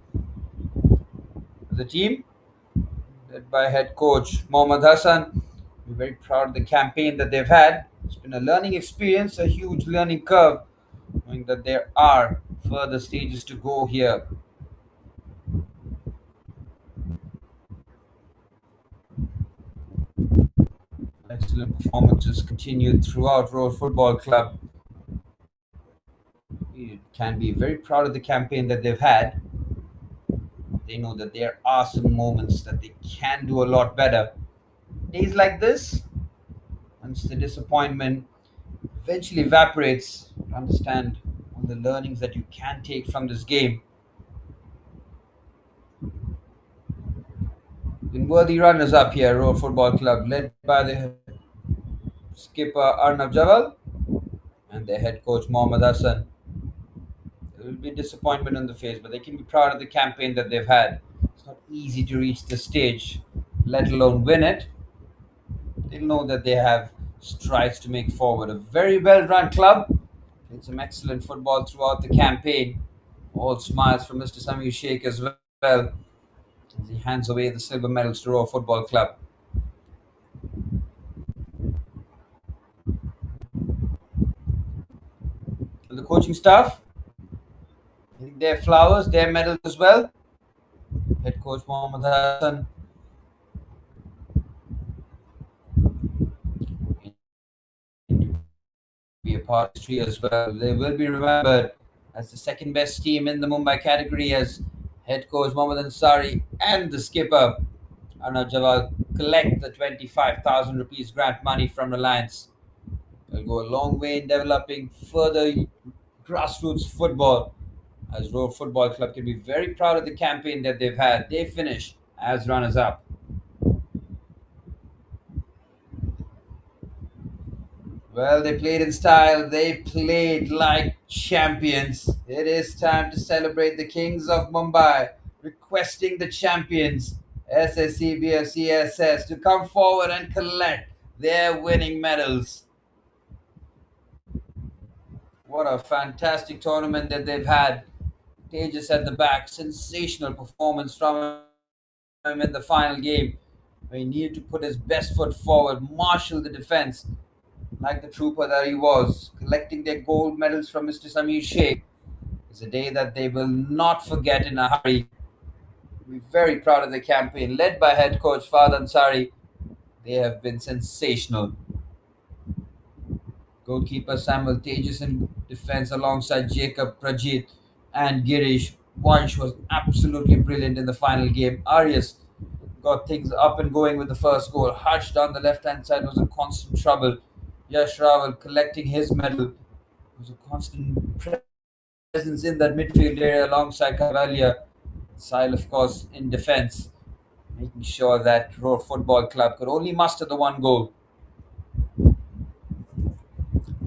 The team, led by head coach Mohammad Hassan, we're very proud of the campaign that they've had. It's been a learning experience, a huge learning curve, knowing that there are further stages to go here. Excellent performances continued throughout Roar Football Club. You can be very proud of the campaign that they've had. They know that there are some moments that they can do a lot better. Days like this, once the disappointment eventually evaporates, you understand all the learnings that you can take from this game. In worthy runners up here, Roar Football Club, led by the skipper Arnav Jawal and their head coach Mohammad Hassan. There will be disappointment on the face, but they can be proud of the campaign that they've had. It's not easy to reach this stage, let alone win it. They'll know that they have strides to make forward. A very well run club. Played some excellent football throughout the campaign. All smiles from Mr. Samir Sheikh as well as he hands away the silver medals to Roar Football Club. And the coaching staff, their flowers, their medals as well. Head coach Mohammad Hassan, be a part of history as well. They will be remembered as the second best team in the Mumbai category as head coach Mohammad Ansari and the skipper Arnav Jawal collect the 25,000 rupees grant money from Reliance. They'll go a long way in developing further grassroots football, as Roar Football Club can be very proud of the campaign that they've had. They finish as runners up. Well, they played in style. They played like champions. It is time to celebrate the Kings of Mumbai, requesting the champions, SSE BFC SS, to come forward and collect their winning medals. What a fantastic tournament that they've had. Tejas at the back, sensational performance from him in the final game. He needed to put his best foot forward, marshal the defense, like the trooper that he was, collecting their gold medals from Mr. Samir Sheikh. It's a day that they will not forget in a hurry. We're very proud of the campaign, led by head coach Fahd Ansari. They have been sensational. Goalkeeper Samuel Tejas in defense alongside Jacob, Prajit, and Girish. Vansh was absolutely brilliant in the final game. Arias got things up and going with the first goal. Harsh down the left hand side was a constant trouble. Yash Raval collecting his medal was a constant presence in that midfield area alongside Cavalia. Sile, of course, in defense, making sure that Roar Football Club could only muster the one goal.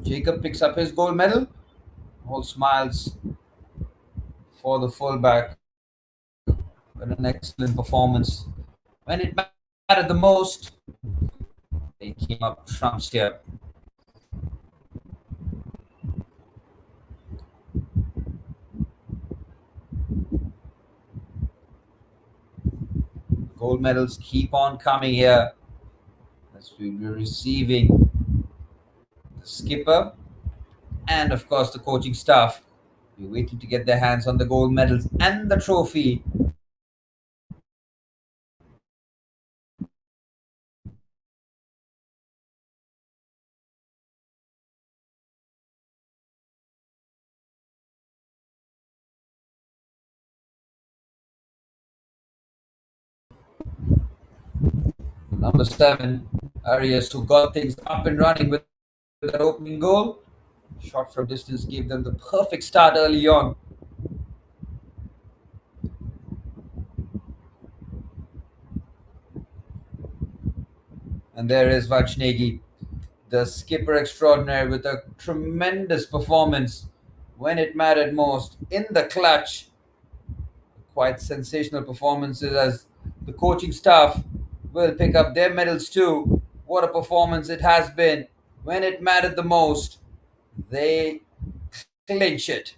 Jacob picks up his gold medal. All smiles for the fullback. But an excellent performance. When it mattered the most, they came up trumps here. Gold medals keep on coming here as we'll be receiving the skipper and, of course, the coaching staff. We're waiting to get their hands on the gold medals and the trophy. Number 7, Arias, who got things up and running with that opening goal. Shot from distance gave them the perfect start early on. And there is Vachnegi, the skipper extraordinaire, with a tremendous performance when it mattered most in the clutch. Quite sensational performances as the coaching staff will pick up their medals too. What a performance it has been when it mattered the most. They clinch it.